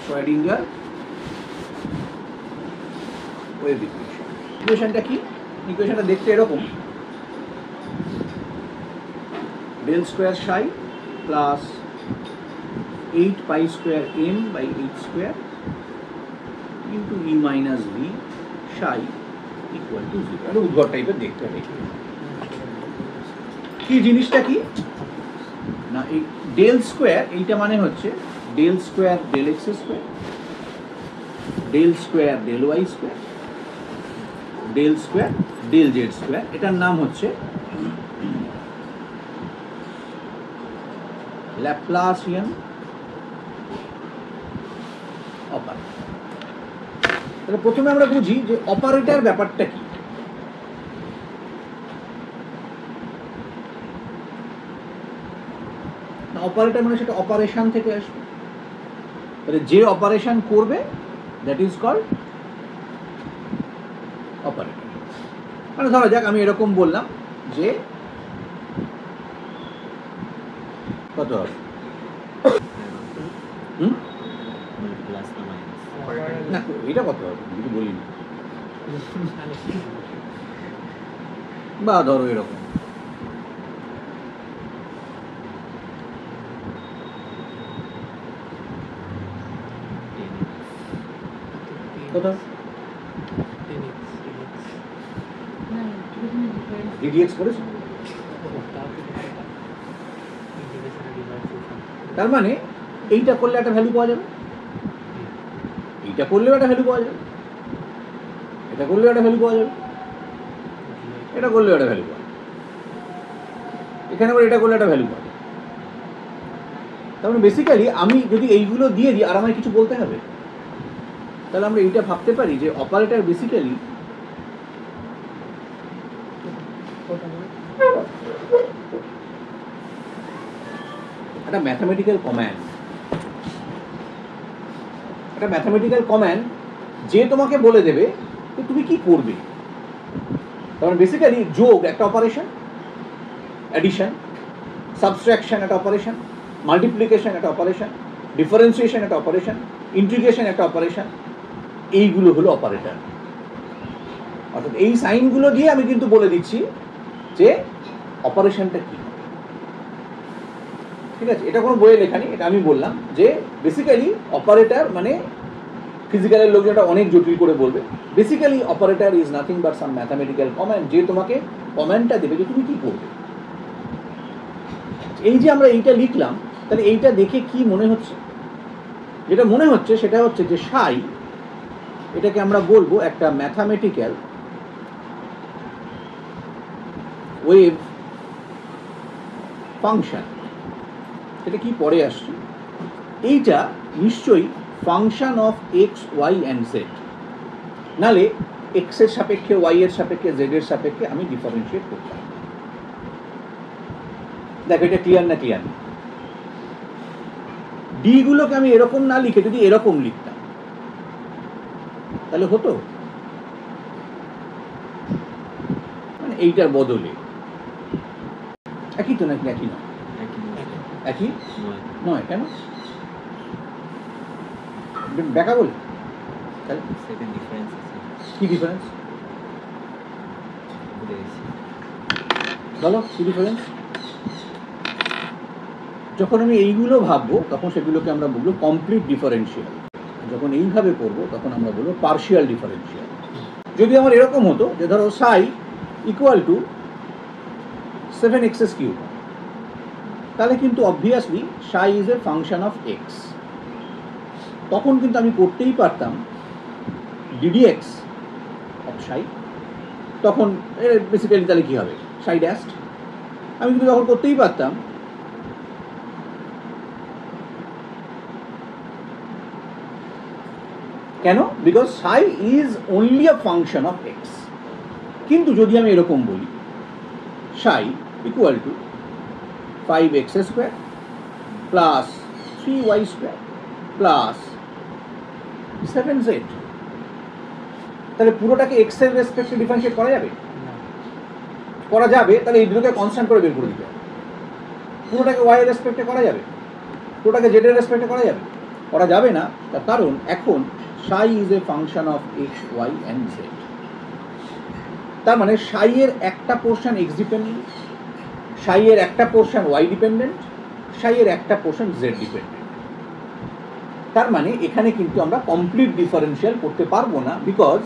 Schrödinger wave equation. ইকুয়েশনটা কি? ইকুয়েশনটা দেখতে এরকম, del square psi plus 8 pi square M by 8 square into E minus V psi equal to 0। একটা উদ্ভট টাইপের দেখতে হবে। কি জিনিসটা কি না, এই ডেল স্কোয়ার এইটা মানে হচ্ছে del square del x square, del square del Y square, del square del Z square. এটার নাম হচ্ছে ল্যাপ্লাসিয়ান অপারেটর। তাহলে প্রথমে আমরা বুঝি যে অপারেটর ব্যাপারটা কি। অপারেটর মানে সেটা অপারেশন থেকে আসবে, তাহলে যে অপারেশন করবে দ্যাট ইজ কল্ড অপারেটর। মানে ধরা যাক আমি এরকম বললাম যে কত হবে, না এটা কত হবে কিছু বলিনি, বা ধরো এরকম কত ডিডিএক্স করেছো, তার মানে এইটা করলে একটা ভ্যালু পাওয়া যাবে, এইটা করলেও একটা ভ্যালু পাওয়া যাবে, এটা করলেও একটা ভ্যালু পাওয়া যাবে, এটা করলেও একটা ভ্যালু পাওয়া যাবে, এখানে আবার এটা করলে একটা ভ্যালু পাওয়া যাবে। তার মানে বেসিক্যালি আমি যদি এইগুলো দিয়ে দিই আর আমায় কিছু বলতে হবে, তাহলে আমরা এইটা ভাবতে পারি যে অপারেটর বেসিক্যালি একটা ম্যাথামেটিক্যাল কমান্ড, একটা ম্যাথামেটিক্যাল কমান্ড যে তোমাকে বলে দেবে যে তুমি কি করবে। কারণ বেসিক্যালি যোগ একটা অপারেশন, অ্যাডিশন, সাবট্রাকশন একটা অপারেশন, মাল্টিপ্লিকেশন একটা অপারেশন, ডিফারেন্সিয়েশন একটা অপারেশন, ইন্টিগ্রেশন একটা অপারেশন, এইগুলো হলো অপারেটর। অর্থাৎ এই সাইনগুলো দিয়ে আমি কিন্তু বলে দিচ্ছি যে অপারেশনটা কি। ঠিক আছে, এটা কোনো বইয়ে লেখা নেই, এটা আমি বললাম যে বেসিক্যালি অপারেটর মানে ফিজিক্যালের লোক যেটা অনেক জটিল করে বলবে, basically operator is nothing but some mathematical command যে তোমাকে কমান্ডটা দেবে যে তুমি কি করবে। এই যে আমরা এইটা লিখলাম, তাহলে এইটা দেখে কি মনে হচ্ছে? যেটা মনে হচ্ছে সেটা হচ্ছে যে সাই, এটাকে আমরা বলবো একটা ম্যাথামেটিক্যাল ওয়েভ ফাংশন। এটা কি পরে আসছে, এইটা নিশ্চয়ই function of X Y and Z, নালে এক্স এর সাপেক্ষে ওয়াই এর সাপেক্ষে জেড এর সাপেক্ষে আমি ডিফারেন্সিয়েট করতাম। দেখো এটা ক্লিয়ার না ক্লিয়ার না? ডি গুলোকে আমি এরকম না লিখে যদি এরকম লিখতাম তাহলে হতো, মানে এইটার বদলে একই তো নাকি? একই নয়, একই নয়। কেন ব্যাকা বলে? কি ডিফারেন্স বলো, কি ডিফারেন্স? যখন আমি এইগুলো ভাববো তখন সেগুলোকে আমরা বলবো কমপ্লিট ডিফারেন্সিয়াল, যখন এইভাবে করবো তখন আমরা বলবো পার্শিয়াল ডিফারেন্সিয়াল। যদি আমার এরকম হতো যে ধরো সাই ইকুয়াল টু 7x কিউব, তাহলে কিন্তু obviously Sai is a function of x, তখন কিন্তু আমি করতেই পারতাম ডিডিএক্স অফ সাই। তখন বেসিক্যালি তাহলে কী হবে, সাই ড্যাস্ট। আমি কিন্তু তখন করতেই পারতাম কেন, because Sai is only a function of x. কিন্তু যদি আমি এরকম বলি সাই equal two 5x square plus 3y square plus 7z, তাহলে পুরোটাকে এক্স এর রেসপেক্টে ডিফারেন্সিয়েট করা যাবে? করা যাবে। তাহলে এই দুটোকে কনস্ট্যান্ট করে বের করে দিতে হবে। পুরোটাকে ওয়াই এর রেসপেক্টে করা যাবে, পুরোটাকে জেড এর রেসপেক্টে করা যাবে। করা যাবে না, তার কারণ এখন psi is a function of X Y and Z. তার মানে psi এর একটা পোর্শন এক্স ডিপেন্ডেন্ট, psi এর একটা পোর্শন ওয়াই ডিপেন্ডেন্ট, psi এর একটা পোর্শন জেড ডিপেন্ডেন্ট। তার মানে এখানে কিন্তু আমরা কমপ্লিট ডিফারেন্সিয়াল করতে পারবো না, because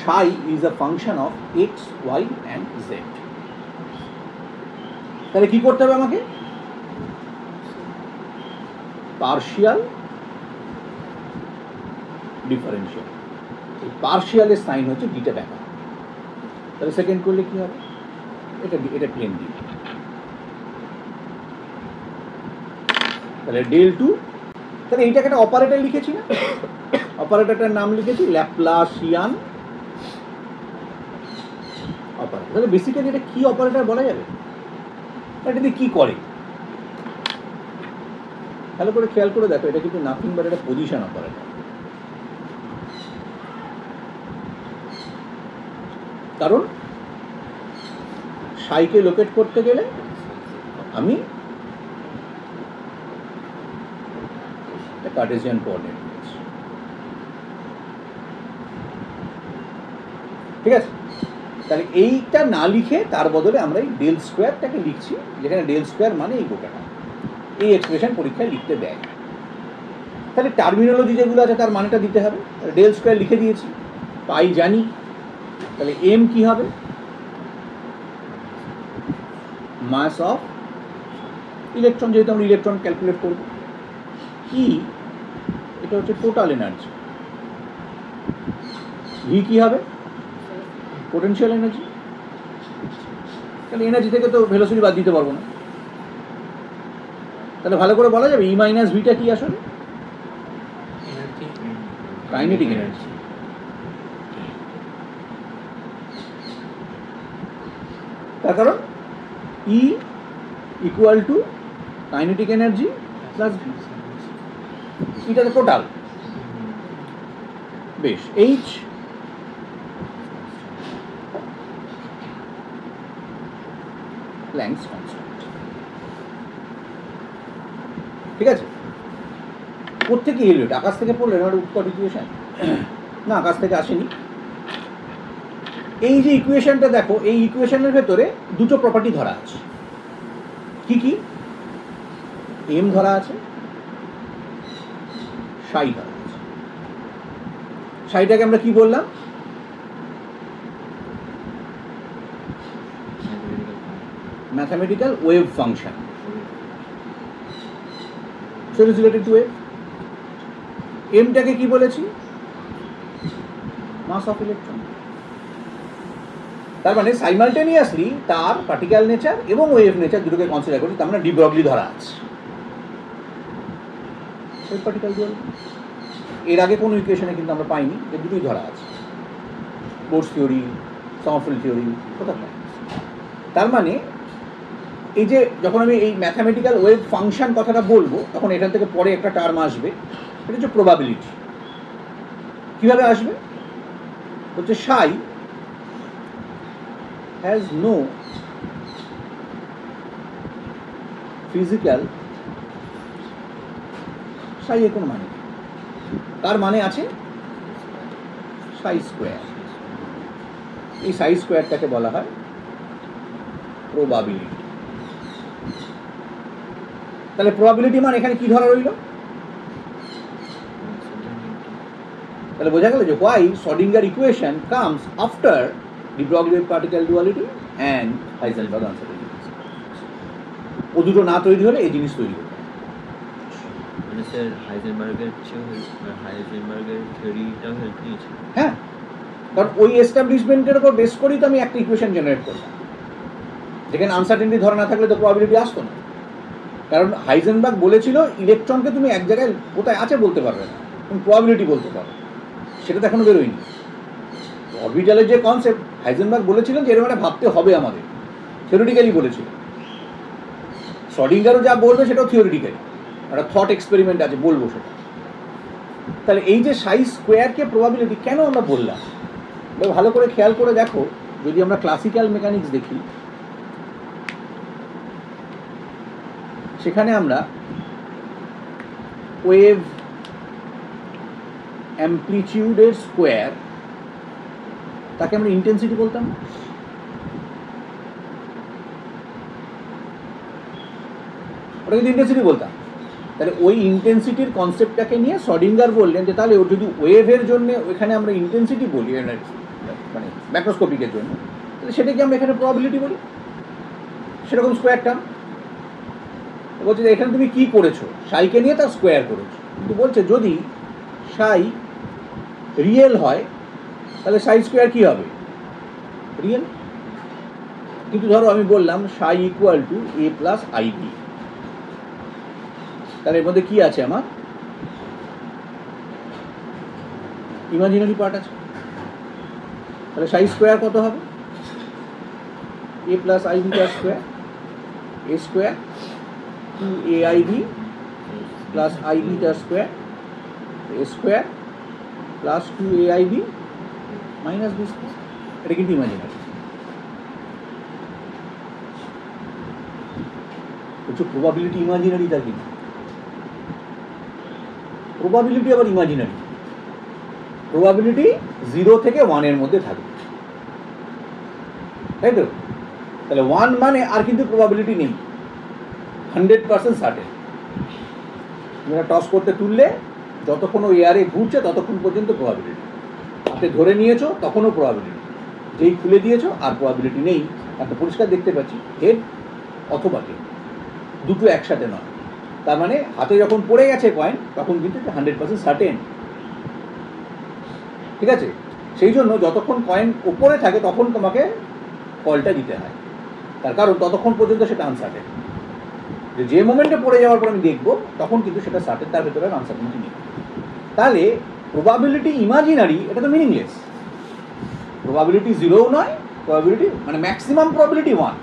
psi is a function of X Y and Z. তাহলে কি করতে হবে আমাকে? Partial differential. এই পার্শিয়ালের সাইন হচ্ছে ডিটা ব্যাকা। তাহলে সেকেন্ড করলে কি হবে? এটা প্লেন ডি। তাহলে ডেল টু, তাহলে এইটাকে একটা অপারেটর লিখেছি না, অপারেটরটার নাম লিখেছি ল্যাপ্লাসিয়ান অপারেটর। তাহলে বেসিক্যালি এটা কি অপারেটর বলা যাবে? এটা দিয়ে কি করে ভালো করে খেয়াল করে দেখো, এটা কিন্তু নাথিং বাট একটা পজিশন অপারেটর। কারণ সাইকে লোকেট করতে গেলে আমি কার্টেসিয়ান কোঅর্ডিনেট নিয়েছি, ঠিক আছে? তাহলে এইটা না লিখে তার বদলে আমরা এই ডেল স্কোয়ারটাকে লিখছি, যেখানে ডেল স্কোয়ার মানে এই গোটাটা। এই এক্সপ্রেশন পরীক্ষায় লিখতে দেয়। তাহলে টার্মিনোলজি যেগুলো আছে তার মানেটা দিতে হবে। ডেল স্কোয়ার লিখে দিয়েছি, পাই জানি। তাহলে এম কি হবে? মাস অফ ইলেকট্রন, যেহেতু আমরা ইলেকট্রন ক্যালকুলেট করব। ই এটা হচ্ছে টোটাল এনার্জি। ভি কি হবে? Potential energy. তাহলে এনার্জি থেকে তো ভেলোসিটি বাদ দিতে পারবো না। তাহলে ভালো করে বলা যাবে ই মাইনাস ভিটা কি আসলে? Kinetic energy. তার কারণ ই equal two kinetic energy plus V, এটা তো টোটাল। বেশ, এইচ প্ল্যাঙ্কস কনস্ট্যান্ট, ঠিক আছে? কোত্থেকে এলো এটা? আকাশ থেকে পড়লেন আমার উৎকট ইকুয়েশন? না, আকাশ থেকে আসেনি। এই যে ইকুয়েশনটা দেখো, এই ইকুয়েশনের ভেতরে দুটো প্রপার্টি ধরা আছে। কি কি? এম ধরা আছে, সাই ধরা আছে। সাইটাকে আমরা কি বললাম? Mathematical wave function. So it is related to wave. এমটাকে কি বলেছি? Mass of electron. তার মানে সাইমালটেনিয়াসলি তার পার্টিকেল নেচার এবং ওয়েভ নেচার দুটোকে কনসিডার করছি। তার মানে ডি ব্রগলি ধরা আছে। পার্টিকেল ডুয়ালিটি এর আগে কোনো ইকুয়েশনে কিন্তু আমরা পাইনি, যে দুটোই ধরা আছে। বোর্স থিওরি, সমরফিল্ড থিওরি, কোথাও পাই। তার মানে এই যে যখন আমি এই ম্যাথামেটিক্যাল ওয়েভ ফাংশন কথাটা বলবো, তখন এখান থেকে পরে একটা টার্ম আসবে, এটা হচ্ছে প্রবাবিলিটি। কীভাবে আসবে? হচ্ছে সাই has no physical psi এর কোনো মানে নেই। তার মানে আছে সাই স্কোয়ার। এই সাই স্কোয়ারটাকে বলা হয় প্রবাবিলিটি। তাহলে প্রবাবিলিটি মানে এখানে কি ধরা রইল? তাহলে বোঝা গেল যে why Schrödinger equation comes after the Broglie particle duality and Heisenberg uncertainty। ও দুটো না তৈরি হলে এই জিনিস তৈরি হবে। মানে স্যার হাইজেনবার্গের থিওরিটাও হেল্প নিয়েছে। হ্যাঁ, কারণ ওই এস্টাবলিশমেন্টের উপর বেস করেই তো আমি একটা ইকুয়েশন জেনারেট করলাম, যেখানে আনসার্টেনিটি ধরা না থাকলে তো প্রবাবিলিটি আসতো না। কারণ হাইজেনবার্গ বলেছিল ইলেকট্রনকে তুমি এক জায়গায় কোথায় আছে বলতে পারবে না, তুমি প্রবাবিলিটি বলতে পারো। সেটা তো এখনো বেরোয়নি। অরবিটালের যে কনসেপ্ট, হাইজেনবার্গ বলেছিলেন যে এরকম একটা ভাবতে হবে আমাদের, থিওরিটিক্যালি বলেছিল। শ্রোডিঙ্গারও যা বলবে সেটাও থিওরিটিক্যালি, একটা থট এক্সপেরিমেন্ট আছে, বলবো সেটা। তাহলে এই যে সাই স্কোয়ারকে প্রবাবিলিটি কেন আমরা বললাম, ভালো করে খেয়াল করে দেখো। যদি আমরা ক্লাসিক্যাল মেকানিক্স দেখি, সেখানে আমরা ওয়েভ অ্যামপ্লিটিউডের স্কোয়ার, তাকে আমরা ইন্টেন্সিটি বলতাম না? ওটা কিন্তু ইন্টেন্সিটি বলতাম। তাহলে ওই ইন্টেন্সিটির কনসেপ্টটাকে নিয়ে শ্রডিঙ্গার বললেন যে তাহলে ওর যদি ওয়েভের জন্য ওইখানে আমরা ইন্টেন্সিটি বলি, মানে ম্যাক্রোস্কোপিকের জন্য, তাহলে সেটাকে আমরা এখানে প্রবাবিলিটি বলি, সেরকম স্কোয়ার টার্ম। বলছে যে এখানে তুমি কী করেছো, সাইকে নিয়ে তার স্কোয়ার করেছো, কিন্তু বলছে যদি সাই রিয়েল হয় তাহলে সাই স্কোয়ার কী হবে, রিয়েল। কিন্তু ধরো আমি বললাম psi equal to a plus I B, তাহলে এর মধ্যে কী আছে, আমার ইমাজিনারি পার্ট আছে। তাহলে সাই স্কোয়ার কত হবে, a প্লাস আইবি তার square, a square 2aib plus i b তার square, a square plus 2aib minus B square. এটা কিন্তু ইমাজিনারি। বলছো প্রবাবিলিটি ইমাজিনারি, তার কিন্তু প্রবাবিলিটি আবার ইমাজিনারি। প্রবাবিলিটি 0 থেকে 1 এর মধ্যে থাকবে, তাই তো? তাহলে 1 মানে আর কিন্তু প্রবাবিলিটি নেই, 100% সার্টেন। তুমি টস করতে তুললে যতক্ষণ ওই এয়ারে ঘুরছে ততক্ষণ পর্যন্ত প্রবাবিলিটি, হাতে ধরে নিয়েছো তখনও প্রবাবিলিটি, যেই খুলে দিয়েছো আর প্রবাবিলিটি নেই। একটা পরিষ্কার দেখতে পাচ্ছি হেড অথবা টেল, দুটো একসাথে নয়। তার মানে হাতে যখন পড়ে গেছে কয়েন তখন কিন্তু 100% সার্টেন, ঠিক আছে? সেই জন্য যতক্ষণ কয়েন ওপরে থাকে তখন তোমাকে কলটা দিতে হয়, তার কারণ ততক্ষণ পর্যন্ত সেটা আনসার্টেন। যে মোমেন্টে পড়ে যাওয়ার পর আমি দেখবো তখন কিন্তু সেটা সার্টেন, তার ভেতরে আনসার্টেনিটি নেই। তাহলে প্রবাবিলিটি ইমাজিনারি, এটা তো মিনিংলেস। প্রবাবিলিটি 0ও নয়, প্রবাবিলিটি মানে ম্যাক্সিমাম প্রবাবিলিটি 1,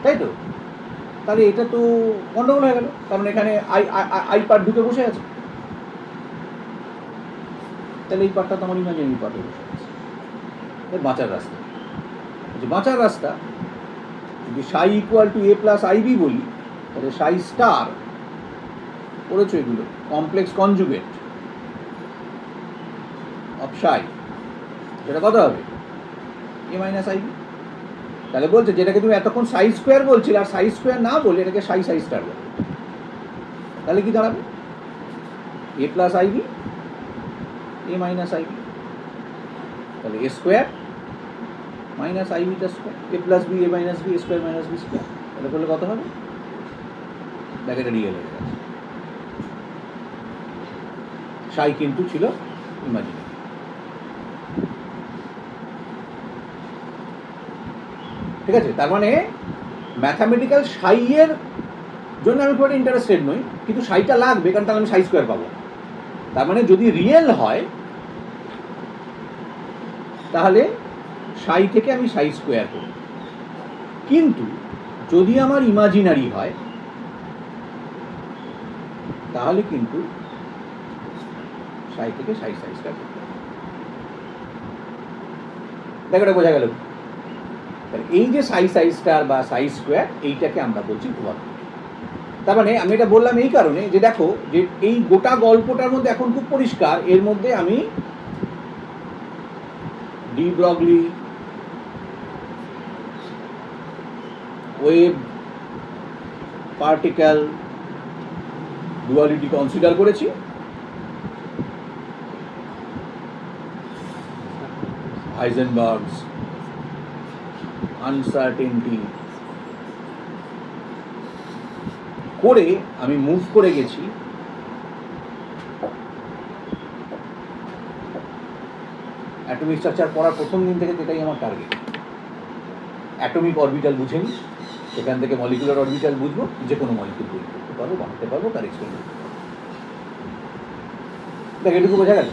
তাই তো? তাহলে এটা তো গন্ডগোল হয়ে গেল, কারণ এখানে আই পার্ট ঢুকে বসে আছে। তাহলে এই পার্টটা তো আমার ইমাজিনারি পার্টে বসে আছে। বাঁচার রাস্তা, বাঁচার রাস্তা যদি psi equal to a plus I B বলি, তাহলে সাই স্টার করেছো এগুলো কমপ্লেক্স কনজুগেট অফ সাই, সেটা কত হবে, a মাইনাস আইবি। তাহলে বলছে যেটাকে তুমি এতক্ষণ সাই স্কোয়ার বলছিলে আর সাই স্কোয়ার না বলে এটাকে সাই স্টার বলে, তাহলে কি দাঁড়াবে, a plus I B a minus I B. তাহলে a স্কোয়ার মাইনাস আইবি তার square, a plus B a minus B, square minus B square. তাহলে করলে কত হবে, দেখ এটা রিয়েল হয়ে গেছে। সাই কিন্তু ছিল ইমাজিনারি। ঠিক আছে? তার মানে ম্যাথামেটিক্যাল সাইয়ের জন্য আমি খুব একটা ইন্টারেস্টেড নই, কিন্তু সাইটা লাগবে, কারণ তাহলে আমি সাই স্কোয়ার পাবো। তার মানে যদি রিয়েল হয় তাহলে সাই থেকে আমি সাই স্কোয়ার করব, কিন্তু যদি আমার ইমাজিনারি হয় তাহলে কিন্তু সাই থেকে সাই স্কোয়ার করব। দেখো এটা বোঝা গেল। এই যে সাই স্টার বা সাই স্কোয়ার, এইটাকে আমরা বলছি প্রবাবিলিটি। তার মানে আমি এটা বললাম এই কারণে যে দেখো যে এই গোটা গল্পটার মধ্যে এখন খুব পরিষ্কার, এর মধ্যে আমি de Broglie, wave, particle duality consider করেছি, হাইজেনবার্গস আনসার্টেনটি করে আমি মুভ করে গেছি অ্যাটমিক স্ট্রাকচার পড়ার প্রথম দিন থেকে, যেটাই আমার টার্গেট। অ্যাটমিক অরবিটাল বুঝে নিই, সেখান থেকে মলিকুলার অরবিটাল বুঝবো, যে কোনো মলিকুল তৈরি করতে পারবো, বানাতে পারবো, তার এক্সপেরিমেন্ট। দেখ এটুকু বোঝা গেল।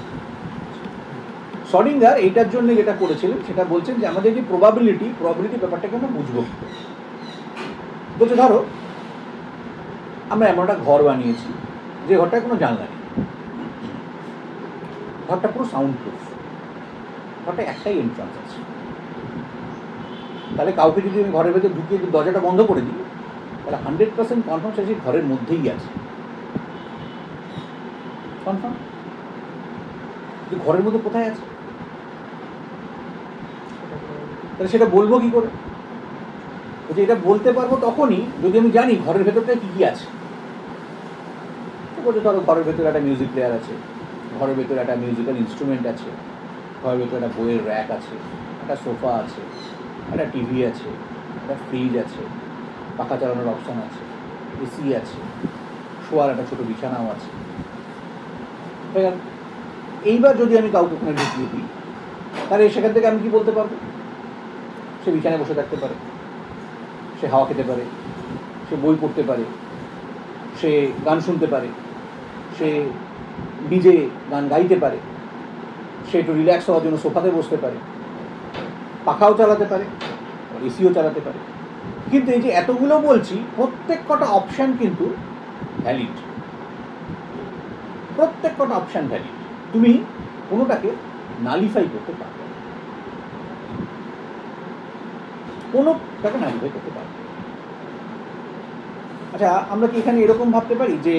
শ্রডিঙ্গার এইটার জন্য যেটা করেছিলেন সেটা বলছেন যে আমাদের যে প্রবাবিলিটি ব্যাপারটাকে আমরা বুঝবো। বলছে ধরো আমরা এমন একটা ঘর বানিয়েছি যে ঘরটায় কোনো জানলা নেই, ঘরটা পুরো সাউন্ড প্রুফ, ঘরটা একটাই এন্ট্রান্স আছে। তাহলে কাউকে যদি আমি ঘরের ভেতরে ঢুকিয়ে দরজাটা বন্ধ করে দিই, তাহলে 100% কনফার্ম সে ঘরের মধ্যেই আছে, কনফার্ম। যে ঘরের মধ্যে কোথায় আছে, তাহলে সেটা বলবো কি করে? বলছে এটা বলতে পারবো তখনই যদি আমি জানি ঘরের ভেতরটায় কী কী আছে। বলছে ধরো ঘরের ভেতরে একটা মিউজিক প্লেয়ার আছে, ঘরের ভেতরে একটা মিউজিক্যাল ইনস্ট্রুমেন্ট আছে, ঘরের ভেতরে একটা বইয়ের র্যাক আছে, একটা সোফা আছে, একটা টিভি আছে, একটা ফ্রিজ আছে, পাখা চালানোর অপশান আছে, এসি আছে, শোয়ার একটা ছোটো বিছানাও আছে। এইবার যদি আমি কাউকে ওখানে ঢুকিয়ে দিই, তাহলে সেখান থেকে আমি কি বলতে পারবো? সে বিছানায় বসে থাকতে পারে, সে হাওয়া খেতে পারে, সে বই পড়তে পারে, সে গান শুনতে পারে, সে নিজে গান গাইতে পারে, সে একটু রিল্যাক্স হওয়ার জন্য সোফাতে বসতে পারে, পাখাও চালাতে পারে, এসিও চালাতে পারে। কিন্তু এই যে এতগুলো বলছি, প্রত্যেক কটা অপশান কিন্তু ভ্যালিড, প্রত্যেক কটা অপশান ভ্যালিড। তুমি কোনোটাকে নালিফাই করতে পারবে, কোনোটাকে নালিফাই করতে পারবে। আচ্ছা, আমরা কি এখানে এরকম ভাবতে পারি যে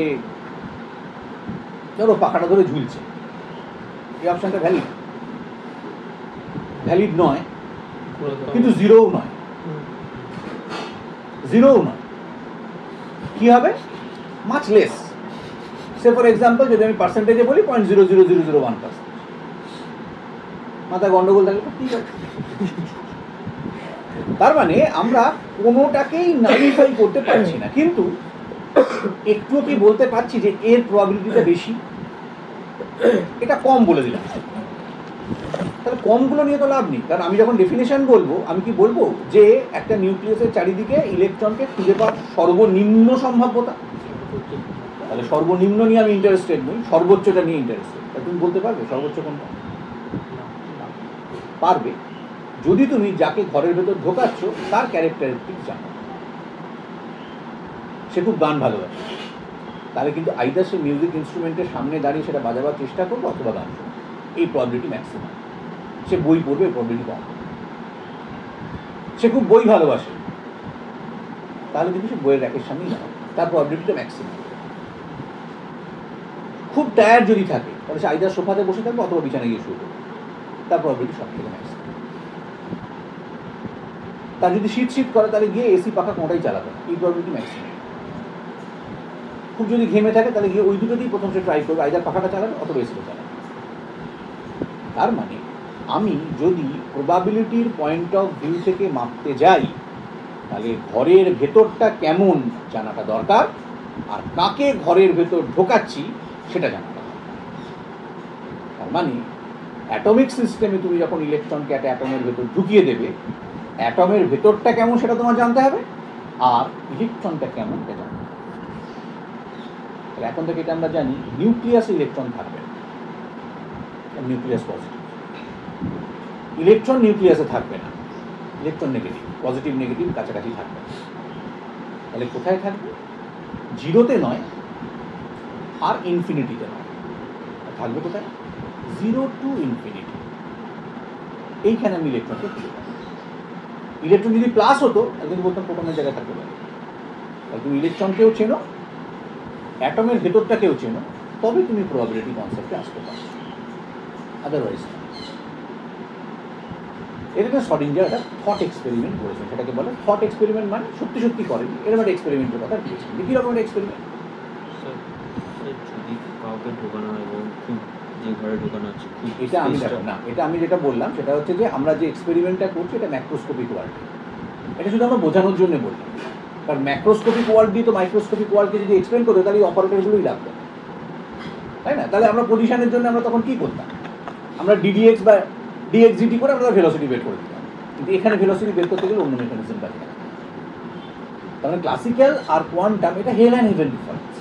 ধরো পাখাটা ধরে ঝুলছে, এই অপশানটা ভ্যালিড? ভ্যালিড নয়, কিন্তু জিরোও নয়, জিরোও নয়। কি হবে? Much less. Say for example যদি আমি পার্সেন্টেজে বলি 0.00001%, মাথায় গন্ডগোল থাকলে ঠিক আছে। তার মানে আমরা কোনোটাকেই নালিফাই করতে পারছি না, কিন্তু একটুও কি বলতে পারছি যে এর প্রবাবিলিটিটা বেশি, এটা কম বলে দিলাম। তাহলে কমগুলো নিয়ে তো লাভ নেই, কারণ আমি যখন ডেফিনেশন বলবো, আমি কি বলবো যে একটা নিউক্লিয়াসের চারিদিকে ইলেকট্রনকে খুঁজে পাওয়ার সর্বনিম্ন সম্ভাব্যতা। তাহলে সর্বনিম্ন নিয়ে আমি ইন্টারেস্টেড নই, সর্বোচ্চটা নিয়ে ইন্টারেস্টেড। তাহলে তুমি বলতে পারবে সর্বোচ্চ কোনটা? পারবে যদি তুমি যাকে ঘরের ভেতর ঢোকাচ্ছ তার ক্যারেক্টারিস্টিক জানো। সে খুব গান ভালোবাসে, তাহলে কিন্তু আইদার সে মিউজিক ইনস্ট্রুমেন্টের সামনে দাঁড়িয়ে সেটা বাজাবার চেষ্টা করবে অথবা গান শুনবে, এই প্রবাবিলিটি ম্যাক্সিমাম। সে বই পড়বে, প্রবাবিলিটি কম। সে খুব বই ভালোবাসে, তাহলে কিন্তু সে বইয়ের র্যাকের সামনেই যাবে, তার প্রবাবিলিটিটা ম্যাক্সিমাম। খুব টায়ার্ড যদি থাকে তাহলে সে আইদার সোফাতে বসে থাকবে অথবা বিছানায় গিয়ে শুয়ে পড়বে, তার প্রবাবিলিটি সব থেকে ম্যাক্সিমাম। তার যদি শীত করে তাহলে গিয়ে এসি পাখা কোনোটাই চালাবে না, এই প্রবাবিলিটি ম্যাক্সিমাম। খুব যদি ঘেমে থাকে তাহলে গিয়ে ওই দুটোতেই প্রথম সে ট্রাই করবে, আইদার পাখাটা চালাবে অথবা এসিটা চালাবে। তার মানে আমি যদি প্রবাবিলিটির পয়েন্ট অফ ভিউ থেকে মাপতে যাই, তাহলে ঘরের ভেতরটা কেমন জানাটা দরকার, আর কাকে ঘরের ভেতর ঢোকাচ্ছি সেটা জানাটা দরকার। তার মানে অ্যাটমিক সিস্টেমে তুমি যখন ইলেকট্রনকে একটা অ্যাটমের ভেতর ঢুকিয়ে দেবে, অ্যাটমের ভেতরটা কেমন সেটা তোমার জানতে হবে, আর ইলেকট্রনটা কেমন সেটা জানতে হবে। তাহলে এখন থেকে এটা আমরা জানি নিউক্লিয়াসে ইলেকট্রন থাকবে, নিউক্লিয়াস পজিটিভ। ইলেকট্রন নিউক্লিয়াসে থাকবে না, ইলেকট্রন নেগেটিভ, পজিটিভ নেগেটিভ কাছাকাছি থাকবে। তাহলে কোথায় থাকবে? জিরোতে নয় আর ইনফিনিটিতে নয়, থাকবে কোথায়? 0 to ইনফিনিটি। এইখানে আমি ইলেকট্রনকে খুঁজে পাবো। ইলেকট্রন যদি প্লাস হতো তাহলে কিন্তু বলতাম প্রোটনের জায়গায় থাকতে পারে। তাহলে তুমি ইলেকট্রনকেও চেনো, অ্যাটমের ভেতরটাকেও চেনো, তবে তুমি প্রবাবিলিটি কনসেপ্টে আসতে পারছো, আদারওয়াইজ না। এরকম শর্ডিঞ্জার একটা থট এক্সপেরিমেন্ট করেছে, সেটাকে বলে থট এক্সপেরিমেন্ট, মানে সত্যি সত্যি করেনি, এরকম একটা এক্সপেরিমেন্টের কথা দিয়েছে। কীরকম একটা এক্সপেরিমেন্ট? যদি কাউকে ঢোকানো হয় এবং খুব যে ঘরে ঢোকানো হচ্ছে খুব, এটা আমি দেখো না, এটা আমি যেটা বললাম সেটা হচ্ছে যে আমরা যে এক্সপেরিমেন্টটা করছি এটা ম্যাক্রোস্কোপিক ওয়ার্ল্ড, এটা শুধু আমরা বোঝানোর জন্য বললাম। কারণ ম্যাক্রোস্কোপিক ওয়ার্ল্ড দিয়ে তো মাইক্রোস্কোপিক ওয়ার্ল্ডকে যদি এক্সপ্লেন করতে তাহলে এই অপারেটরগুলোই লাগবে, তাই না? তাহলে আমরা পজিশনের জন্য আমরা তখন কী করতাম? আমরা ডিডিএক্স বা ডিএক্সজিটি করে আমরা ভেলোসিটি বের করে দিতাম, কিন্তু এখানে ভেলোসিটি বের করতে গেলে অন্য মেকানিজম কাজে লাগে। তার মানে ক্লাসিক্যাল আর কোয়ান্টাম এটা হেল অ্যান্ড হেভেন ডিফারেন্স।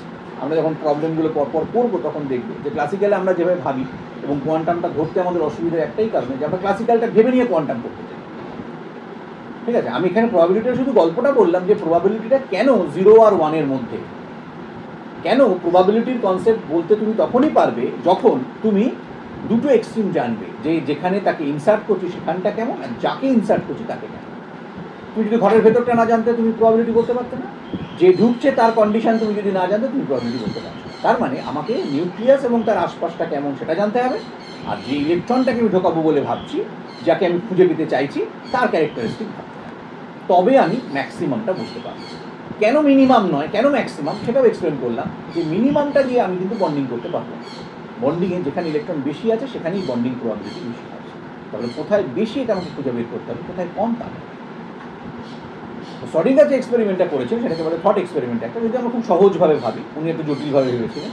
আমরা যখন প্রবলেমগুলো পরপর করবো তখন দেখবো যে ক্লাসিক্যালে আমরা যেভাবে ভাবি এবং কোয়ান্টামটা ধরতে আমাদের অসুবিধার একটাই কারণে যে আমরা ক্লাসিক্যালটা ভেবে নিয়ে কোয়ান্টাম করতে চাই। ঠিক আছে, আমি এখানে প্রবাবিলিটির শুধু গল্পটা বললাম যে প্রবাবিলিটিটা কেন 0 আর 1 এর মধ্যে, কেন প্রবাবিলিটির কনসেপ্ট বলতে তুমি তখনই পারবে যখন তুমি দুটো এক্সট্রিম জানবে, যে যেখানে তাকে ইনসার্ট করছি সেখানটা কেমন আর যাকে ইনসার্ট করছি তাকে কেমন। তুমি যদি ঘরের ভেতরটা না জানতে তুমি প্রবাবিলিটি বলতে পারতে না, যে ঢুকছে তার কন্ডিশন তুমি যদি না জানতে তুমি প্রবাবিলিটি বলতে পারছো না। তার মানে আমাকে নিউক্লিয়াস এবং তার আশপাশটা কেমন সেটা জানতে হবে, আর যে ইলেকট্রনটাকে আমি ঢোকাবো বলে ভাবছি, যাকে আমি খুঁজে পেতে চাইছি, তার ক্যারেক্টারিস্টিক ভাবতে হবে, তবে আমি ম্যাক্সিমামটা বুঝতে পারবো। কেন মিনিমাম নয়, কেন ম্যাক্সিমাম, সেটাও এক্সপ্লেন করলাম যে মিনিমামটা দিয়ে আমি কিন্তু বন্ডিং করতে পারবো। বন্ডিংয়ে যেখানে ইলেকট্রন বেশি আছে সেখানেই বন্ডিং প্রবাবিলিটি বেশি আছে। তাহলে কোথায় বেশি এটা আমাকে খুঁজে বের করতে হবে, কোথায় কম তা নয়। শ্রোডিঙ্গার যে এক্সপেরিমেন্টটা করেছেন সেটাকে বলে থট এক্সপেরিমেন্ট একটা, যদি আমরা খুব সহজভাবে ভাবি, উনি একটু জটিলভাবে ভেবেছিলেন।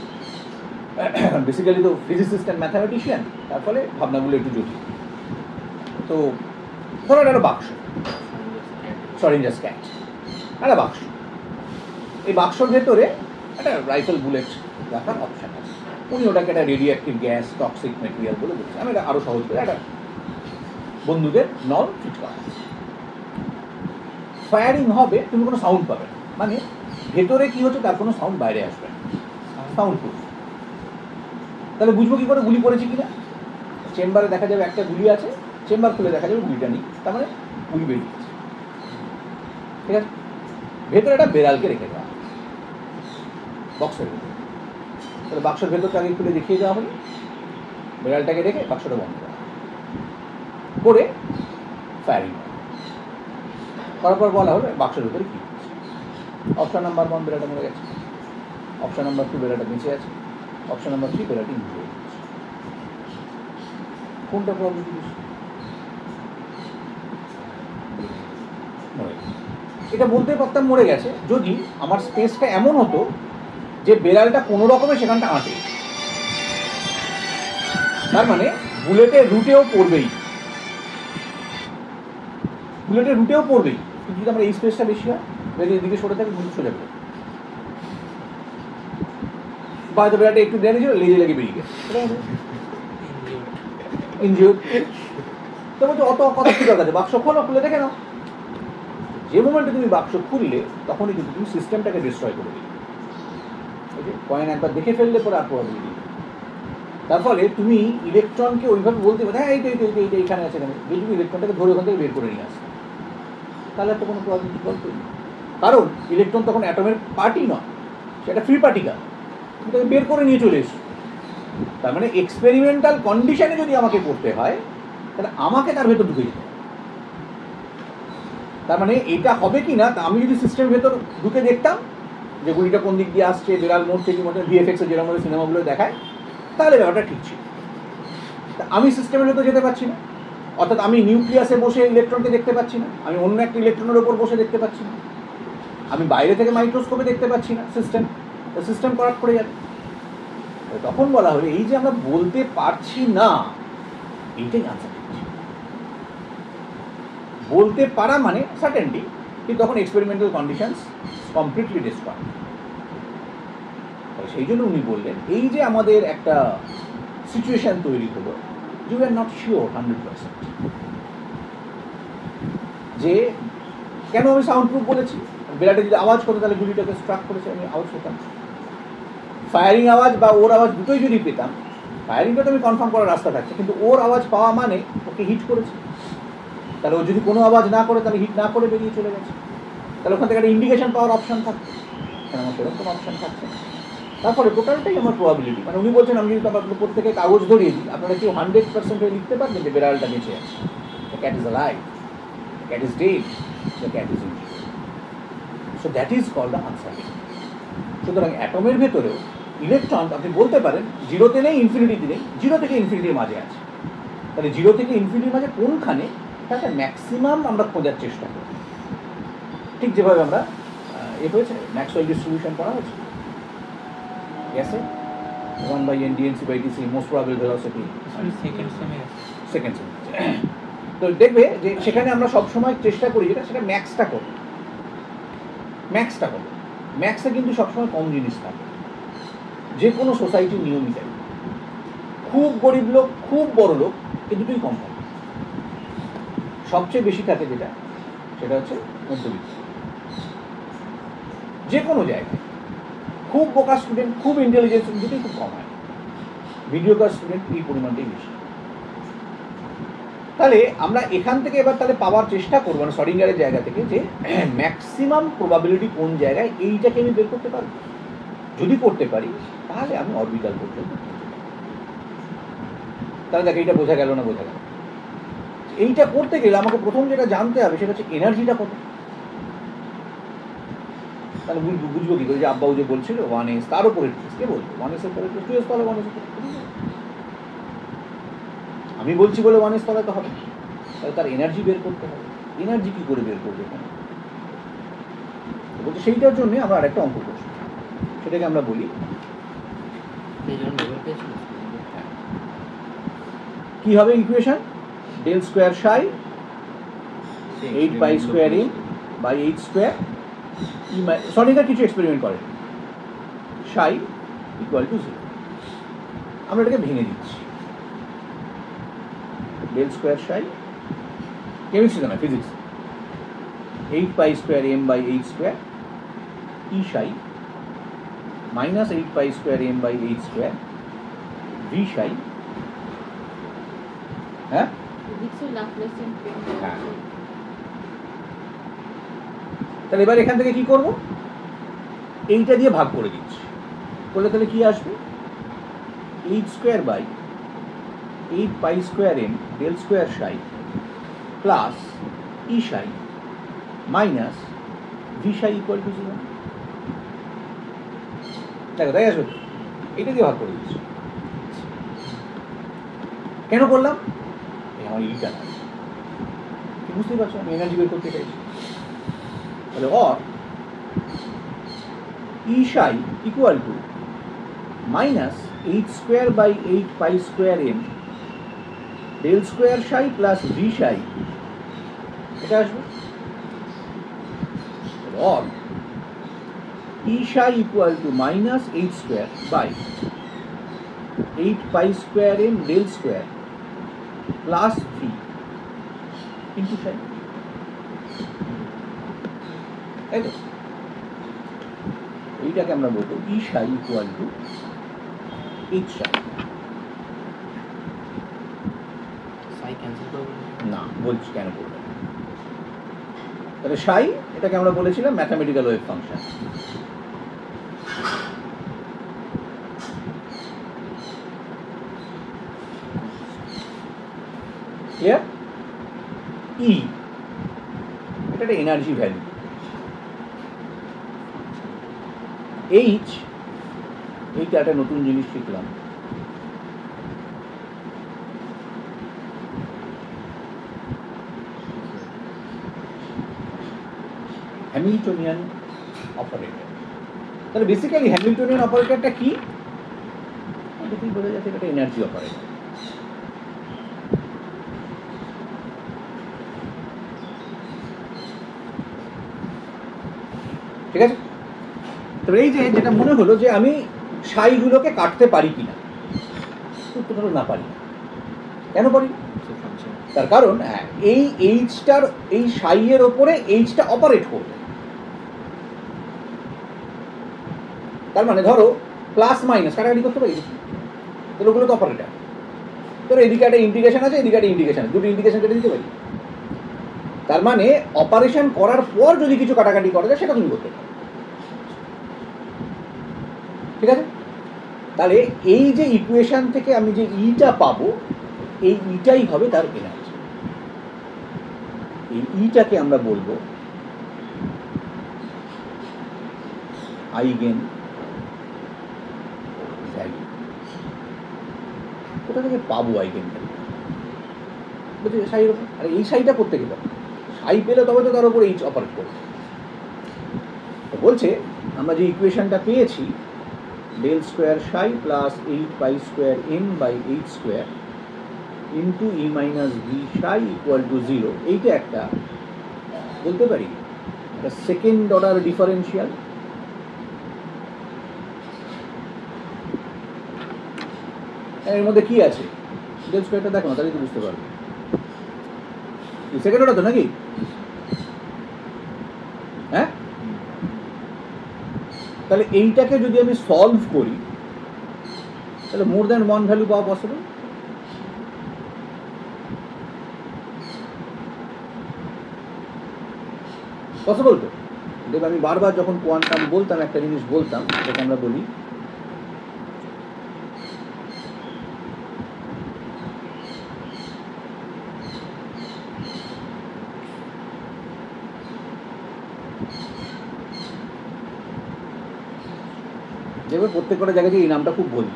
বেসিক্যালি তো ফিজিসিস্ট অ্যান্ড ম্যাথামেটিশিয়ান, তার ফলে ভাবনাগুলো একটু জটিল। তো ধরো একটা বাক্স, শ্রোডিঙ্গার ক্যাট, একটা বাক্স, এই বাক্সর ভেতরে একটা রাইফেল বুলেট রাখার অপশান আছে। উনি ওটাকে একটা রেডিওঅ্যাক্টিভ গ্যাস, টক্সিক ম্যাটেরিয়াল বলে বলছি। আমি এটা আরও সহজ করে একটা বন্দুকের নল ফিট করা আছে, ফায়ারিং হবে, তুমি কোনো সাউন্ড পাবে না, মানে ভেতরে কি হচ্ছে তার কোনো সাউন্ড বাইরে আসবে না, সাউন্ড প্রুফ। তাহলে বুঝবো কি করে গুলি পড়েছে কিনা? চেম্বারে দেখা যাবে একটা গুলি আছে, চেম্বার খুলে দেখা যাবে গুলিটা নেই, তার মানে গুলি বেরিয়েছে। ঠিক আছে, ভেতরে একটা বেড়ালকে রেখে দেওয়া বক্সের ভেতরে, তাহলে বাক্সের ভেতরটা আগে খুলে দেখিয়ে দেওয়া হলো, বেড়ালটাকে রেখে বাক্সটা বন্ধ করা করে ফায়ারিং করার পর বলা হলো বাক্সের ভেতরে কী হচ্ছে। অপশন নাম্বার 1 বেড়াটা মরে গেছে, অপশন নাম্বার 2 বেড়াটা বেঁচে আছে, অপশন নাম্বার 3 বেড়াটি ইনজুরি হয়ে গেছে। কোনটা প্রবলেম? মরে গেছে। এটা বলতে পারতাম মরে গেছে যদি আমার স্পেসটা এমন হতো যে বেড়ালটা কোনো রকমে সেখানটা আঁটে, তার মানে বুলেটের রুটেও পড়বেই, বুলেটের রুটেও পড়বেই। কিন্তু যদি আমরা এই স্পেসটা বেশি হয়, বেরিয়ে এদিকে সরে থাকে, বুলেট সোজা বেরোবে, বা হয়তো বেড়াটা একটু দেয়া ছিল, লেজে লেগে বেরিয়ে গেছে, ইনজিওর। তো বলছে অত কথা কি দরকার আছে, বাক্স খোলো, খুলে দেখে নাও। যে মোমেন্টে তুমি বাক্স খুললে তখনই কিন্তু তুমি সিস্টেমটাকে ডিস্ট্রয় করে দিলে। কয়েন একবার দেখে ফেললে পরে আর প্রবাবিলিটি। তার ফলে তুমি ইলেকট্রনকে ওইভাবে বলতে পারো, হ্যাঁ এইটা এইটা এইটা এইটা এখানে আছে, এখানে, যদি তুমি ইলেকট্রনটাকে ধরে ওখান থেকে বের করে নিয়ে আসো, তাহলে তো কোনো প্রবাবিলিটি গল্পই নেই। কারণ ইলেকট্রন তখন অ্যাটমের পার্টি নয়, সেটা ফ্রি পার্টিকেল, তুমি তাকে বের করে নিয়ে চলে এসো। তার মানে এক্সপেরিমেন্টাল কন্ডিশনে যদি আমাকে করতে হয়, তাহলে আমাকে তার ভেতর ঢুকে যেতে হবে। তার মানে এটা হবে কি না, তা আমি যদি সিস্টেমের ভেতর ঢুকে দেখতাম যে গুলিটা কোন দিক দিয়ে আসছে, বেড়াল মরছে কি মতো, ভিএফএক্সের যেরকম সিনেমাগুলো দেখায়, তাহলে ব্যাপারটা ঠিক ছিল। তা আমি সিস্টেমের ভেতর যেতে পারছি না, অর্থাৎ আমি নিউক্লিয়াসে বসে ইলেকট্রনকে দেখতে পাচ্ছি না, আমি অন্য একটা ইলেকট্রনের ওপর বসে দেখতে পাচ্ছি না, আমি বাইরে থেকে মাইক্রোস্কোপে দেখতে পাচ্ছি না সিস্টেম করাপ্ট করে যাবে। তখন বলা হলো এই যে আমরা বলতে পারছি না, এইটাই আনসার। বলতে পারা মানে সার্টেনটি, কিন্তু তখন এক্সপেরিমেন্টাল কন্ডিশনস কমপ্লিটলি ডিস্ট্রয়। সেই জন্য উনি বললেন এই যে আমাদের একটা সিচুয়েশন তৈরি হলো, ইউ আর নট শিওর 100%, যে কেন আমি সাউন্ড প্রুফ বলেছি, বেড়াটা যদি আওয়াজ করতো তাহলে গুলিটাকে স্ট্রাক করেছে, আমি আওয়াজ পেতাম, ফায়ারিং আওয়াজ বা ওর আওয়াজ দুটোই যদি পেতাম, ফায়ারিংটা তো আমি কনফার্ম করার রাস্তা থাকছে, কিন্তু ওর আওয়াজ পাওয়া মানে ওকে হিট করেছে, তাহলে ও যদি কোনো আওয়াজ না করে তাহলে হিট না করে বেরিয়ে চলে গেছে, তাহলে ওখান থেকে একটা ইন্ডিকেশন পাওয়ার অপশান থাকছে, কেন আমার সেরকম কোনো অপশান থাকছে না। তারপরে টোটালটাই আমার প্রবাবিলিটি, মানে উনি বলছেন আমি যদি আপনার প্রত্যেকে কাগজ ধরিয়ে দিই, আপনারা কেউ 100% লিখতে পারবেন যে বেড়ালটা বেঁচে আছে, the cat is alive, the cat is dead, the cat is injured. So that is called the uncertainty. সুতরাং অ্যাটমের ভেতরেও ইলেকট্রন আপনি বলতে পারেন জিরোতে নেই, ইনফিনিটিতে নেই, জিরো থেকে ইনফিনিটির মাঝে আছে। তাহলে জিরো থেকে ইনফিনিটির মাঝে কোনখানে, তাকে ম্যাক্সিমাম আমরা খোঁজার চেষ্টা করি, ঠিক যেভাবে আমরা হয়েছে ম্যাক্সওয়েল ডিস্ট্রিবিউশন করা হয়েছে, গেছে 1/n/dc/dt most probable velocity second. তো দেখবে যে সেখানে আমরা সবসময় চেষ্টা করি যেটা, সেটা ম্যাক্সটা করব, ম্যাক্সে কিন্তু সবসময় কম জিনিস থাকে, যে কোনো সোসাইটির নিয়মই থাকে, খুব গরিব লোক খুব বড় লোক এই দুটোই কম থাকে, সবচেয়ে বেশি থাকে যেটা, সেটা হচ্ছে মধ্যবিত্ত। যে কোনো জায়গায় খুব বোকা স্টুডেন্ট খুব ইন্টেলিজেন্স দুটোই খুব কম হয়, মিডিওকার স্টুডেন্ট এই পরিমাণটাই বেশি। তাহলে আমরা এখান থেকে এবার তাহলে পাওয়ার চেষ্টা করবো, মানে শ্রোডিঙ্গারের জায়গা থেকে, যে ম্যাক্সিমাম প্রবাবিলিটি কোন জায়গায়, এইটাকে আমি বের করতে পারবো। যদি করতে পারি তাহলে আমি অরবিটাল পর্যন্ত পৌঁছতে পারি। তাহলে দেখ এইটা বোঝা গেল না বোঝা গেল? এইটা করতে গেলে আমাকে প্রথম যেটা জানতে হবে সেটা হচ্ছে এনার্জিটা কত। তাহলে বুঝবো কি করে যে আব্বাউ যে বলছিল 1s তার উপরে 2s, কে বলবো 1s এর পরে 2s তাহলে 1s এর পরে আমি বলছি বলে 1s তলায় তো হবে না, তাহলে তার এনার্জি বের করতে হবে। এনার্জি কি করে বের করবে এখানে? বলছে সেইটার জন্য আমরা আরেকটা অঙ্ক করছি, সেটাকে আমরা বলি কি হবে equation, del square psi 8 pi square M by 8 square E সনিকা কিছু এক্সপেরিমেন্ট করে সাই ইকুয়াল টু 0। আমরা এটাকে ভেঙে দিচ্ছি, ডেল স্কোয়ার সাই কেমিস্ট্রি না physics 8 pi square M by 8 square E psi minus 8 pi square M by 8 square V psi. হ্যাঁ হ্যাঁ, তাহলে এবার এখান থেকে কি করব, এইটা দিয়ে ভাগ করে দিচ্ছি, করলে তাহলে কি আসবে 8 square by 8 pi square M del square psi plus E psi minus V psi equal to 0। দেখো তাই আসবে, এইটা দিয়ে ভাগ করে দিচ্ছি। কেন করলাম, আমার ইটা না, বুঝতেই পারছো আমি এনার্জি বের করতে চাইছি। তাহলে or E psi equal to minus 8 square by 8 pi square M del square psi plus V psi, এটা আসবে। Or E psi equal to minus 8 square by 8 pi square M del square plus V into psi, তাই তো? এইটাকে আমরা বলবো ই psi equal two H সাই। না বলছি কেন করবে, তাহলে সাই এটাকে আমরা বলেছিলাম ম্যাথামেটিক্যাল ওয়েভ ফাংশন। ক্লিয়ার? ই এটা একটা এনার্জি ভ্যালু, এইচ এইটা একটা নতুন জিনিস শিখলাম, হ্যামিল্টনিয়ান অপারেটর। তাহলে বেসিক্যালি হ্যামিল্টনিয়ান অপারেটরটা কি, দেখেই বোঝা যাচ্ছে এটা এনার্জি অপারেটর। ঠিক আছে, তবে এই যে যেটা মনে হলো যে আমি সাইগুলোকে কাটতে পারি কিনা, উত্তর হলো না পারি। কেন পারি, তার কারণ এই এইচটার এই সাইয়ের ওপরে এইচটা অপারেট করবে। তার মানে ধরো প্লাস মাইনাস কাটাকাটি করতে পারি, তাহলে ওগুলো তো অপারেটার। ধরো এদিকে একটা ইন্টিগ্রেশন আছে, এদিকে একটা ইন্টিগ্রেশন, দুটো ইন্টিগ্রেশন কেটে দিতে পারি। তার মানে অপারেশন করার পর যদি কিছু কাটাকাটি করা যায় সেটা তুমি করতে পারো। ঠিক আছে, তাহলে এই যে ইকুয়েশন থেকে আমি যে ইটা পাবো, এই ইটাই হবে তার এনার্জি। এই ইটাকে আমরা বলবো আইগেন ভ্যালু। কোথা থেকে পাবো আইগেন ভ্যালু, বলছি সাইয়ের ওপর। আর এই সাইটা করতে গেলে সাই পেলে তবে তো তার উপর এইচ অপারেট করবে। বলছে আমরা যে ইকুয়েশনটা পেয়েছি del square psi plus 8 pi square M by 8 square into E minus V psi equal to 0, এইটা একটা বলতে পারি একটা সেকেন্ড অর্ডার ডিফারেন্সিয়াল। এর মধ্যে কি আছে ডেল স্কোয়ারটা দেখো না, তাহলে তো বুঝতে পারবে। সেকেন্ড অর্ডার তো নাকি, হ্যাঁ? তাহলে এইটাকে যদি আমি সলভ করি তাহলে মোর দ্যান ওয়ান ভ্যালু পাওয়া পসিবল। পসিবল তো, দেব আমি বারবার যখন কোয়ান্টাম বলতাম একটা জিনিস বলতাম, যেটা আমরা বলি দেখবে প্রত্যেকটা জায়গায় এই নামটা খুব বলি,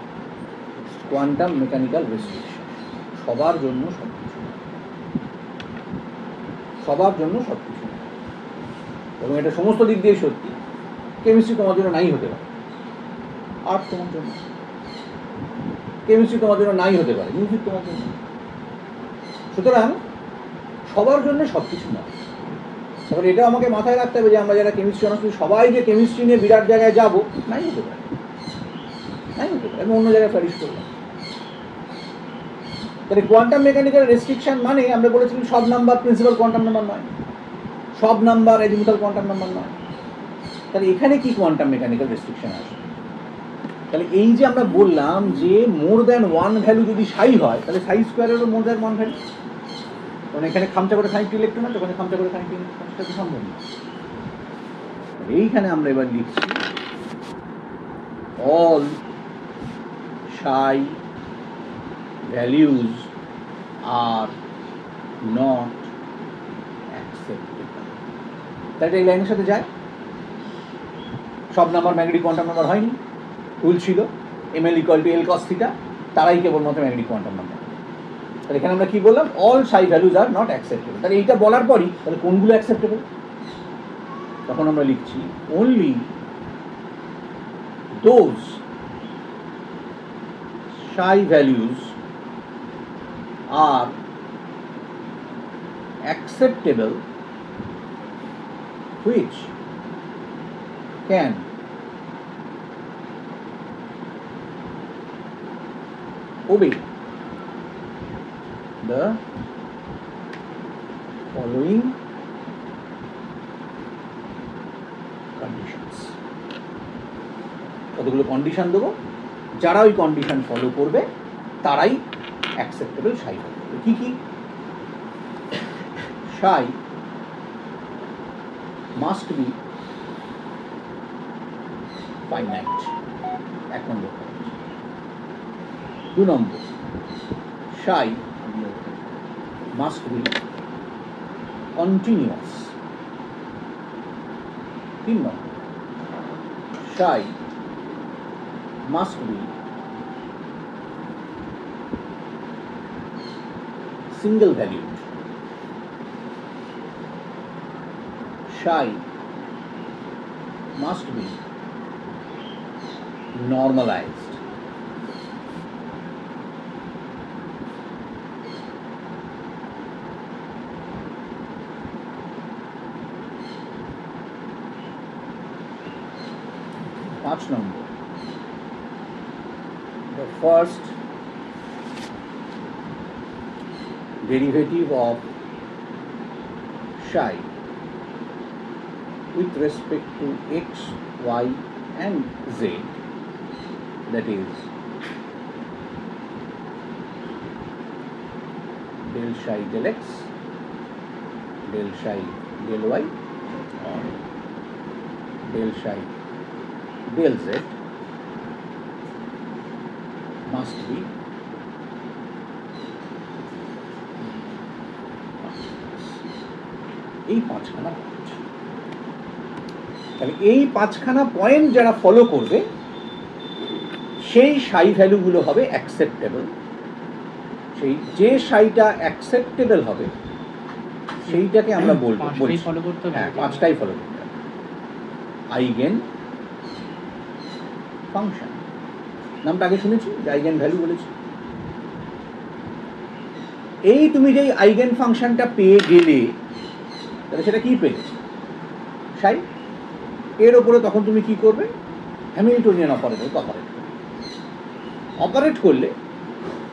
কোয়ান্টাম মেকানিক্যাল রেস্ট্রিকশন। সবার জন্য সব কিছু, সবার জন্য সব কিছু, এবং এটা সমস্ত দিক দিয়ে সত্যি। কেমিস্ট্রি তোমার জন্য নাই হতে পারে, আর্ট তোমার জন্য, কেমিস্ট্রি তোমার জন্য নাই হতে পারে, মিউজিক তোমার জন্য। সুতরাং সবার জন্য সব কিছু নয়। তারপরে এটা আমাকে মাথায় রাখতে হবে যে আমরা যারা কেমিস্ট্রি অনার্স সবাই যে কেমিস্ট্রি নিয়ে বিরাট জায়গায় যাবো, নাই হতে পারে, নাই হতে পারে। আমি অন্য জায়গায় ফ্লারিশ করলাম। তাহলে কোয়ান্টাম মেকানিক্যাল রেস্ট্রিকশন মানে আমরা বলেছিলাম সব নাম্বার প্রিন্সিপাল কোয়ান্টাম নাম্বার নয়, সব নাম্বার এজিমুথাল কোয়ান্টাম নাম্বার নয়। তাহলে এখানে কি কোয়ান্টাম মেকানিক্যাল রেস্ট্রিকশন আসে? তাহলে এই যে আমরা বললাম যে মোর দ্যান ওয়ান ভ্যালু যদি সাই হয়, তাহলে সাই স্কোয়ারেরও মোর দ্যান ওয়ান ভ্যালু। কারণ এখানে খামচা করে খানিকটি ইলেকট্রন আছে, ওখানে খামচা করে খানিকটি ইলেকট্রন, সেটা তো সম্ভব না। এইখানে আমরা এবার লিখছি all Sai values are not acceptable. তাহলে এই লাইনের সাথে যায়, সব নাম্বার ম্যাগনেটিক কোয়ান্টাম নাম্বার হয়নি, ভুল ছিল, ml = L cos θ, তারাই কেবলমাত্র ম্যাগনেটিক কোয়ান্টাম নাম্বার। তাহলে এখানে আমরা কি বললাম? All Sai values are not acceptable. তাহলে এইটা বলার পরই তাহলে কোনগুলো অ্যাকসেপ্টেবল? তখন আমরা লিখছি only those psi values are acceptable which can obey the following conditions. কতগুলো কন্ডিশন দেবো, যারা ওই কন্ডিশন ফলো করবে তারাই অ্যাকসেপ্টেবল সাই হবে। কি কি? সাই must be finite, 1 number. 2 number, Sai must be continuous. 3 number, Sai must be single valued. Psi must be normalized. Paanch number. The first derivative of psi with respect to x, y and z, that is del psi del x, del psi del y or del psi del z must be এই 5খানা point. তাহলে এই 5খানা point যারা follow করবে সেই সাই ভ্যালুগুলো হবে acceptable. সেই যে সাইটা acceptable হবে সেইটাকে আমরা বলবো, হ্যাঁ 5টাই ফলো করতে হবে। আইগেন ফাংশন, নামটা আগে শুনেছি, আইগেন ভ্যালু বলেছি। এই তুমি যেই আইগেন ফাংশনটা পেয়ে গেলে তাহলে সেটা কি পেলে? সাই। এর ওপরে তখন তুমি কি করবে? হ্যামিল্টনিয়ান অপারেটর অপারেট করলে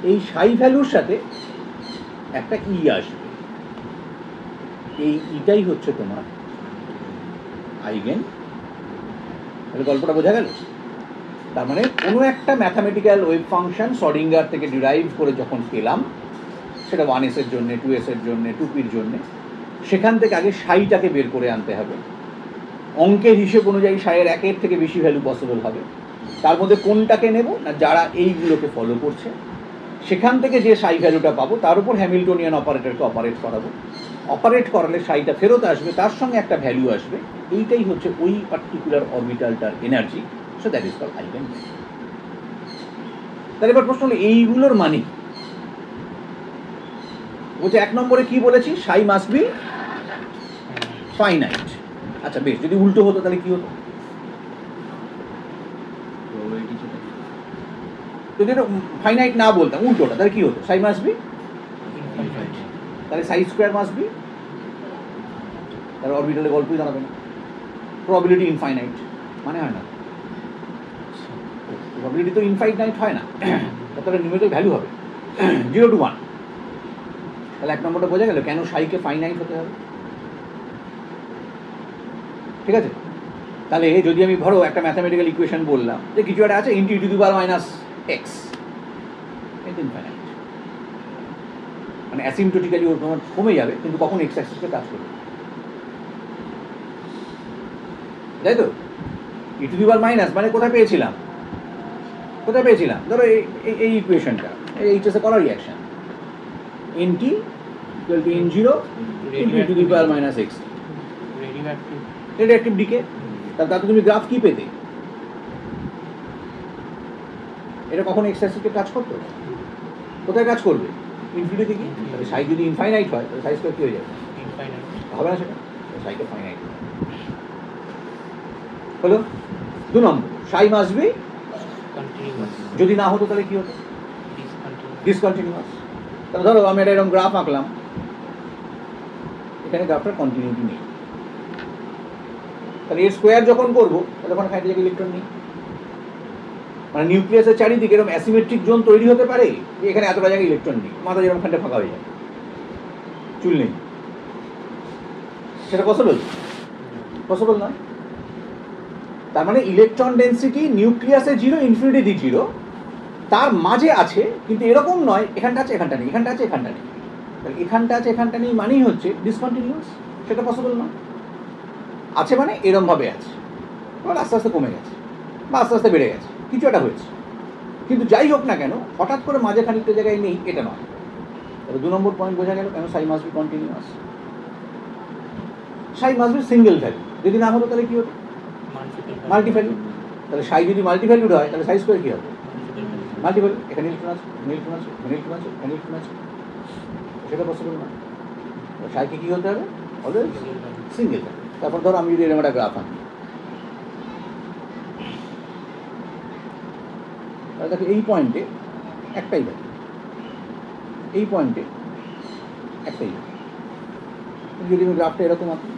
এই সাই ভ্যালুর সাথে একটা ই আসবে, এই ইটাই হচ্ছে তোমার আইগেন। তাহলে গল্পটা বোঝা গেল? তার মানে কোনো একটা ম্যাথামেটিক্যাল ওয়েভ ফাংশন শ্রোডিঙ্গার থেকে ডিরাইভ করে যখন পেলাম, সেটা 1s এর জন্য, 2s এর জন্য, 2p এর জন্য, সেখান থেকে আগে সাইটাকে বের করে আনতে হবে। অঙ্কের হিসেব অনুযায়ী সাইয়ের একের থেকে বেশি ভ্যালু পসিবল হবে। তার মধ্যে কোনটাকে নেব না, যারা এইগুলোকে ফলো করছে সেখান থেকে যে সাই ভ্যালুটা পাবো তার উপর হ্যামিল্টনিয়ান অপারেটরকে অপারেট করাবো। অপারেট করালে সাইটা ফেরত আসবে, তার সঙ্গে একটা ভ্যালু আসবে। এইটাই হচ্ছে ওই পার্টিকুলার অরবিটালটার energy. So that is called eigenvalue. তাহলে এবার প্রশ্ন হলো এইগুলোর মানে বলছে 1 নম্বরে কি বলেছি, সাই মাস্ট বি ফাইনাইট। আচ্ছা বেশ, যদি উল্টো হতো তাহলে কি হতো? প্রবাবিলিটি যেটা যদি ফাইনাইট না বলতাম, উল্টোটা, তাহলে কি হতো? সাই মাস্ট বি, তাহলে সাই স্কোয়ার মাস্ট বি, তাহলে অরবিটালে গল্পই দাঁড়াবে না। প্রবাবিলিটি ইনফাইনাইট মানে হয় না, প্রবাবিলিটি তো ইনফাইনাইট হয় না, তাহলে নিউমেরিক্যাল ভ্যালু হবে 0 to 1। তাহলে 1 নম্বরটা বোঝা গেল কেন সাইকে ফাইনাইট হতে হবে। ঠিক আছে, তাহলে যদি আমি ধরো একটা ম্যাথামেটিক্যাল ইকুয়েশন বললাম যে কিছু একটা আছে into two the power minus x, এটা ইনফাইনাইট, মানে অ্যাসিম্পটোটিক্যালি ওর তোমার কমে যাবে কিন্তু কখন এক্স অ্যাক্সিসে কাজ করবে, তাই তো? ই টু দি পাওয়ার মাইনাস মানে কোথায় পেয়েছিলাম, ধরো এই ইকুয়েশনটা, এইচএসে করা reaction N t equal to N zero into e to the power minus x, radioactive decay. তাতে তুমি গ্রাফ কি পেতে? এটা কখন এক্স অ্যাক্সিসে কাজ করতো? কোথায় কাজ করবে? ইনফিনিটি কি? তাহলে সাই যদি ইনফাইনাইট হয় তাহলে সাই স্কয়ার কি হয়ে যাবে? হবে না সেটা, সাইকে ফাইনাইট হলো। 2 নম্বর, সাই মাস্ট বি, যদি না হতো তাহলে কি হতো? ডিসকন্টিনিউয়াস। তাহলে ধরো আমি একটা এরকম গ্রাফ আঁকলাম, এখানে গ্রাফটার কন্টিনিউটি নেই, তাহলে এর স্কোয়ার যখন করবো তখন এখানে থেকে ইলেকট্রন নেই, মানে নিউক্লিয়াসের চারিদিকে এরকম অ্যাসিমেট্রিক জোন তৈরি হতে পারে যে এখানে এতটা জায়গায় ইলেকট্রন নেই, মাথা যেরকম খানটা ফাঁকা হয়ে যায়, চুল নেই, সেটা পসিবল? পসিবল নয়। তার মানে ইলেকট্রন ডেন্সিটি নিউক্লিয়াসে 0, ইনফিনিটি 0, তার মাঝে আছে, কিন্তু এরকম নয় এখানটা আছে এখানটা নেই, এখানটা আছে এখানটা নেই। তাহলে এখানটা আছে এখানটা নেই মানেই হচ্ছে ডিসকন্টিনিউয়াস, সেটা পসিবল নয়। আছে মানে এরমভাবে আছে, এবার আস্তে আস্তে কমে গেছে বা আস্তে আস্তে বেড়ে গেছে, কিছু একটা হয়েছে, কিন্তু যাই হোক না কেন হঠাৎ করে মাঝে খানিকটা জায়গায় নেই, এটা নয়। তবে 2 নম্বর পয়েন্ট বোঝা গেল কেন সাই must be continuous. Sai must be single value, যদি না হতো তাহলে কি হতো? Multi value. তাহলে সাই যদি মাল্টি ভ্যালুড হয় তাহলে সাই স্কোয়ার কি হবে? Multi value. এখানে ইলেকট্রন আছে, ইলেকট্রন আছে, ইলেকট্রন আছে, ইলেকট্রন আছে, সেটা পসিবল না। সাইকে কি হতে হবে? Always single value. তারপর ধরো আমি যদি এরকম একটা গ্রাফ আঁকি, তাহলে দেখো এই পয়েন্টে একটাই ভ্যালু, এই পয়েন্টে একটাই ভ্যালু। যদি আমি গ্রাফটা এরকম আঁকি,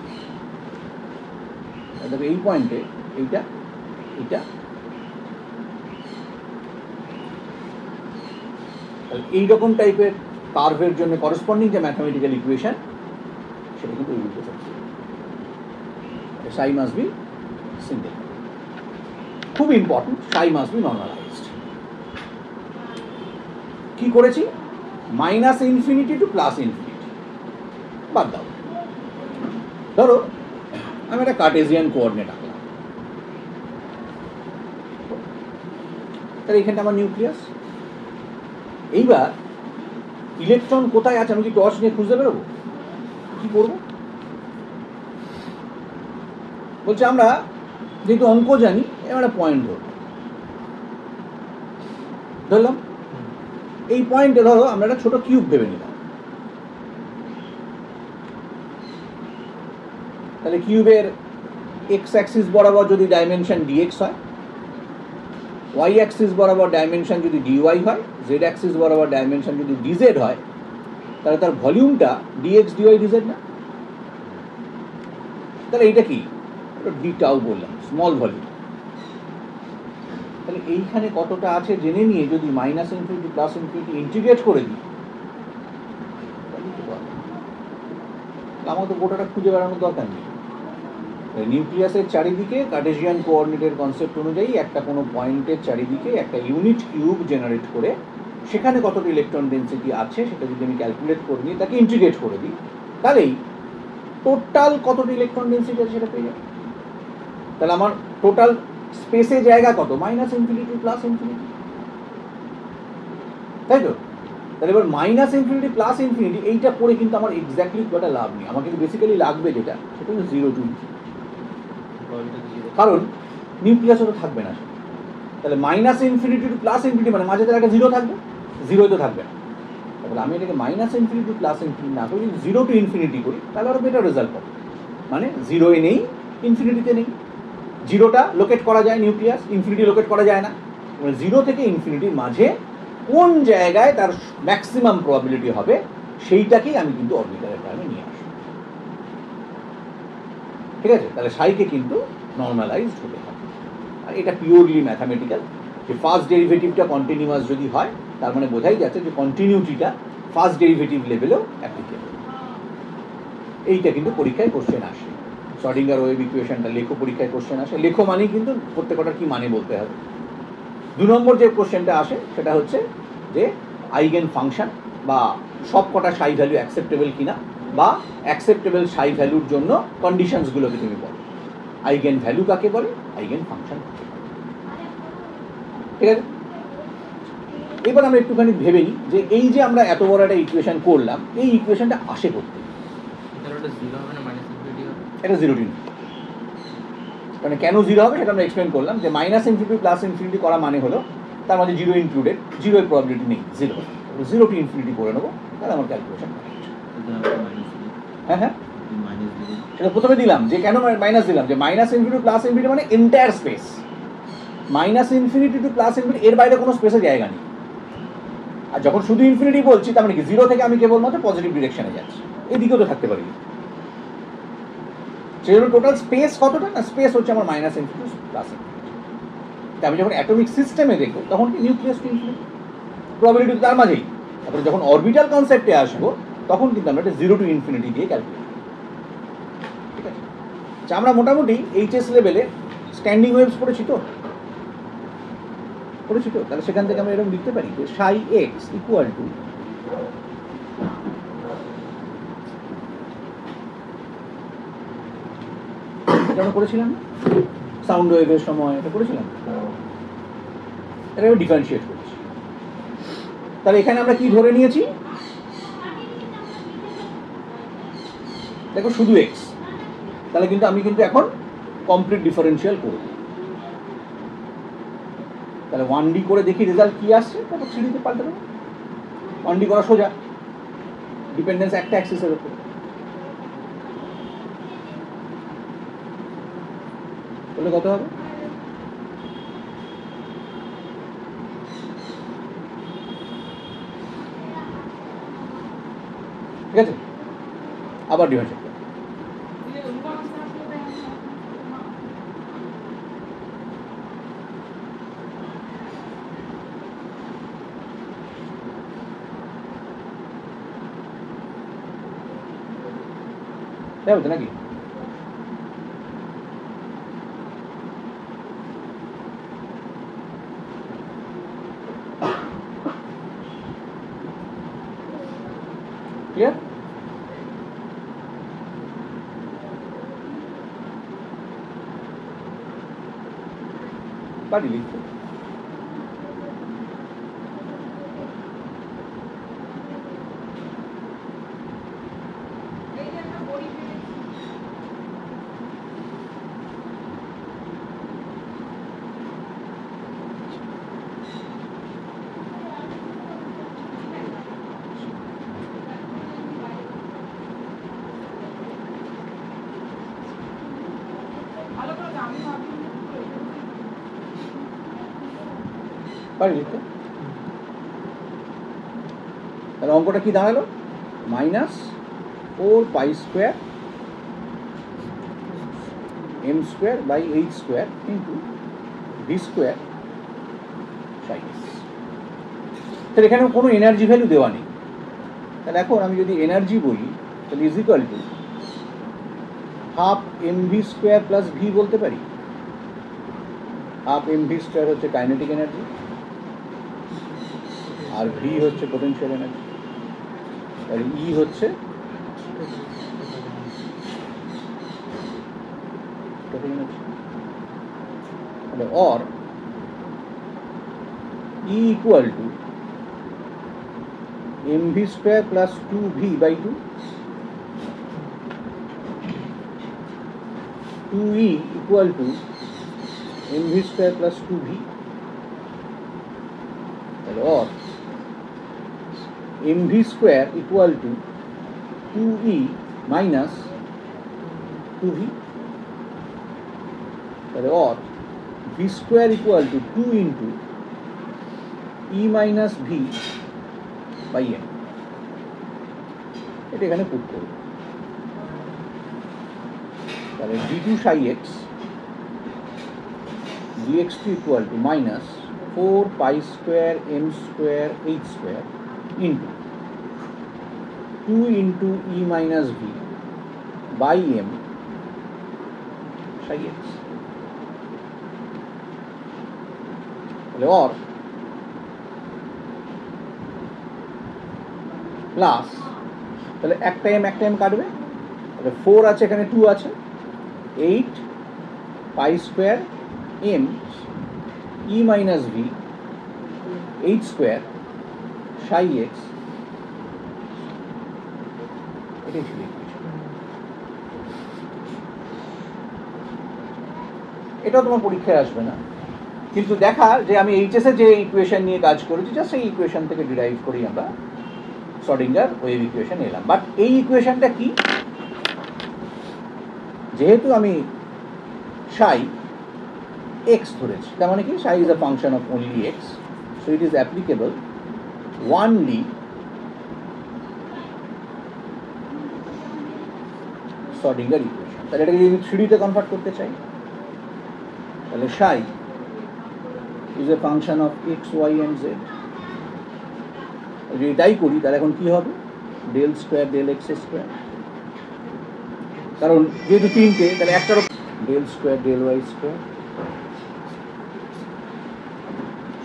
দেখো এই পয়েন্টে এইটা এইটা, এইরকম টাইপের কার্ভের জন্য করসপন্ডিং যে ম্যাথমেটিক্যাল ইকুয়েশন সেটা কিন্তু এই রূপে থাকছে। সাই মাস্ট বি সিঙ্গেল, খুব important, Sai must be normalised. কি করেছি? Minus infinity two plus infinity বাদ দাও। ধরো আমি একটা কার্টেজিয়ান কোঅর্ডিনেট আঁকলাম, তাহলে এখানটা আমার নিউক্লিয়াস। এইবার ইলেকট্রন কোথায় আছে আমি কি টর্চ নিয়ে খুঁজতে বেরোবো? কি করবো? বলছে আমরা যেহেতু অঙ্ক জানি এবার একটা পয়েন্ট ধরলাম, এই পয়েন্টে ধরো আমরা একটা ছোট কিউব ভেবে নিলাম, তাহলে কিউবের এক্স অ্যাক্সিস বরাবর যদি ডাইমেনশন ডিএক্স হয়, ওয়াই অ্যাক্সিস বরাবর ডাইমেনশন যদি ডিওয়াই হয়, জেড অ্যাক্সিস বরাবর ডাইমেনশন যদি ডিজেড হয়, তাহলে তার ভলিউমটা ডিএক্স ডিওয়াই ডিজেড না? তাহলে এইটা কি? ডি টাউ বললাম, স্মল ভলিউম। তাহলে এইখানে কতটা আছে জেনে নিয়ে যদি minus infinity plus infinity integrate করে দিই, আমার তো গোটাটা খুঁজে বেড়ানোর দরকার নেই। নিউক্লিয়াসের চারিদিকে কার্টেসিয়ান কোঅর্ডিনেটের কনসেপ্ট অনুযায়ী একটা কোনো পয়েন্টের চারিদিকে একটা ইউনিট কিউব জেনারেট করে সেখানে কতটা ইলেকট্রন ডেন্সিটি আছে সেটা যদি আমি ক্যালকুলেট করে নিই, তাকে ইন্টিগ্রেট করে দিই, তাহলেই টোটাল কতটা ইলেকট্রন ডেন্সিটি আছে সেটা পেয়ে যাবে। তাহলে আমার টোটাল স্পেসে জায়গা কত, মাইনাস ইনফিনিটি প্লাস ইনফিনিটি, তাই তো? তাহলে এবার মাইনাস ইনফিনিটি প্লাস ইনফিনিটি এইটা করে কিন্তু আমার এক্স্যাক্টলি কটা লাভ নেই, আমার কিন্তু বেসিক্যালি লাগবে যেটা সেটা হচ্ছে 0 to ইনফিনিটি, কারণ নিউক্লিয়াসও তো থাকবে না। তাহলে minus infinity two plus infinity মানে মাঝে তার একটা 0 থাকবে, 0 তো থাকবে না। তাহলে আমি এটাকে minus infinity two plus infinity না করে যদি 0 to ইনফিনিটি করি তাহলে আরও বেটার রেজাল্ট পাবো। মানে 0-এ নেই, ইনফিনিটিতে নেই, 0টা লোকেট করা যায় নিউক্লিয়াস, ইনফিনিটি লোকেট করা যায় না। মানে 0 থেকে ইনফিনিটির মাঝে কোন জায়গায় তার ম্যাক্সিমাম প্রবাবিলিটি হবে সেইটাকেই আমি কিন্তু অরবিটালের টার্মে নিয়ে আসবো। ঠিক আছে? তাহলে সাইকে কিন্তু নর্মালাইজড হতে হবে। আর এটা পিওরলি ম্যাথামেটিক্যাল, যে ফার্স্ট ডেরিভেটিভটা কন্টিনিউয়াস যদি হয় তার মানে বোঝাই যাচ্ছে যে কন্টিনিউটিটা ফার্স্ট ডেরিভেটিভ লেভেলেও অ্যাপ্লিকেবল। এইটা কিন্তু পরীক্ষায় কোশ্চেন আসে। শ্রোডিঙ্গার ওয়েভ ইকুয়েশনটা লেখো, পরীক্ষায় কোশ্চেন আসে। লেখো মানেই কিন্তু প্রত্যেকটার কী মানে বলতে হবে। 2 নম্বর যে কোশ্চেনটা আসে সেটা হচ্ছে যে আইগেন ফাংশন বা সব কটা সাই ভ্যালু অ্যাকসেপ্টেবল কিনা, বা অ্যাকসেপ্টেবল সাই ভ্যালুর জন্য কন্ডিশনসগুলোকে তুমি বলো। আইগেন ভ্যালু কাকে বলে, আইগেন ফাংশন কাকে বলে। ঠিক আছে? এবার আমরা একটুখানি ভেবে নিই যে এই যে আমরা এত বড় একটা ইকুয়েশন করলাম, এই ইকুয়েশনটা আসে করতে এটা 0 to ইনফিনিটি। মানে কেন 0 হবে সেটা আমরা এক্সপ্লেন করলাম, যে মাইনাস ইনফিনিটি প্লাস ইনফিনিটি করা মানে হলো তার মধ্যে 0 ইনক্লুডেড, 0 এর প্রবাবিলিটি নেই, 0 to ইনফিনিটি করে নেবো, তাহলে আমার ক্যালকুলেশন। হ্যাঁ হ্যাঁ, সেটা প্রথমে দিলাম যে কেন মাইনাস দিলাম, যে মাইনাস ইনফিনিটি প্লাস ইনফিনিটি মানে entire space, minus infinity two plus infinity এর বাইরে কোনো স্পেসে জায়গা নেই। আর যখন শুধু ইনফিনিটি বলছি তার মানে কি 0 থেকে আমি কেবলমাত্র পজিটিভ ডিরেকশনে যাচ্ছি, এদিকেও তো থাকতে পারি। সেই জন্য টোটাল স্পেস কতটা না, স্পেস হচ্ছে আমার মাইনাস ইনফিনিটি প্লাস ইনফিনিটি। আমি যখন অ্যাটমিক সিস্টেমে দেখবো তখন কি নিউক্লিয়াস টু ইনফিনিটি, প্রবাবিলিটি তার মাঝেই। তারপরে যখন অরবিটাল কনসেপ্টে আসবো তখন কিন্তু আমরা এটা 0 to ইনফিনিটি দিয়ে ক্যালকুলেট। ঠিক আছে? আমরা মোটামুটি এইচএস লেভেলে স্ট্যান্ডিং ওয়েভস পড়েছি তো, তাহলে সেখান থেকে আমরা এরকম লিখতে পারি যে সাই এক্স ইকুয়াল টু এটা আমরা করেছিলাম সাউন্ড ওয়েভের সময়, এটা করেছিলাম, এটা আমি ডিফারেন্সিয়েট করেছি। তাহলে এখানে আমরা কি ধরে নিয়েছি, দেখো শুধু এক্স, তাহলে কিন্তু আমি কিন্তু এখন কমপ্লিট ডিফারেন্সিয়াল করব। তাহলে 1D করে দেখি রেজাল্ট কি আসছে, তারপর 3D পাল্টে দেবো। 1D করা সোজা, ডিপেন্ডেন্স একটা অ্যাক্সিসের উপর। তাহলে কত হবে, ঠিক আছে? আবার ডিভাইড তাই হতো নাকি? ক্লিয়ার? পারি লিখতে। পারি লিখতে। তাহলে অঙ্কটা কি দাঁড়ালো, -4π² m²/h² কিন্তু v² সাই এস। তাহলে এখানে কোনো এনার্জি ভ্যালু দেওয়া নেই। তাহলে এখন আমি যদি এনার্জি বলি তাহলে is equal to ½ mv² + v বলতে পারি। ½ mv² হচ্ছে কাইনেটিক এনার্জি, আর ভি হচ্ছে পোটেনশিয়াল এনার্জি, আর ই হচ্ছে এনার্জি। তাহলে or E equal to mv square plus 2v by 2, 2e equal to mv square plus 2v, তাহলে or mv square equal to 2e minus 2v, তাহলে or v square equal to 2 into e minus v by m। এটা এখানে put করব, তাহলে d2 psi x dx2 equal to minus 4 pi square m square h square into 2 into e minus v by m psi x, তাহলে or plus, তাহলে একটা m কাটবে, তাহলে 4 আছে এখানে 2 আছে, 8 pi square m e minus v h square psi x, এটাই ছিল ইকুয়েশন। এটাও তোমার পরীক্ষায় আসবে না, কিন্তু দেখা যে আমি এইচএসে যে ইকুয়েশন নিয়ে কাজ করেছি জাস্ট সেই ইকুয়েশন থেকে ডিরাইভ করি আমরা শ্রোডিঙ্গার ওয়েভ ইকুয়েশন এলাম। বাট এই ইকুয়েশনটা কি, যেহেতু আমি psi x ধরেছি, তার মানে কি psi is a function of only x, so it is applicable only Schrödinger equation. তাহলে এটাকে যদি 3D তে কনভার্ট করতে চাই, তাহলে psi is a function of x, y and z। যদি এটাই করি তাহলে এখন কি হবে, del square del x square, কারণ যেহেতু তিনটে তাহলে একটারও del square del Y square,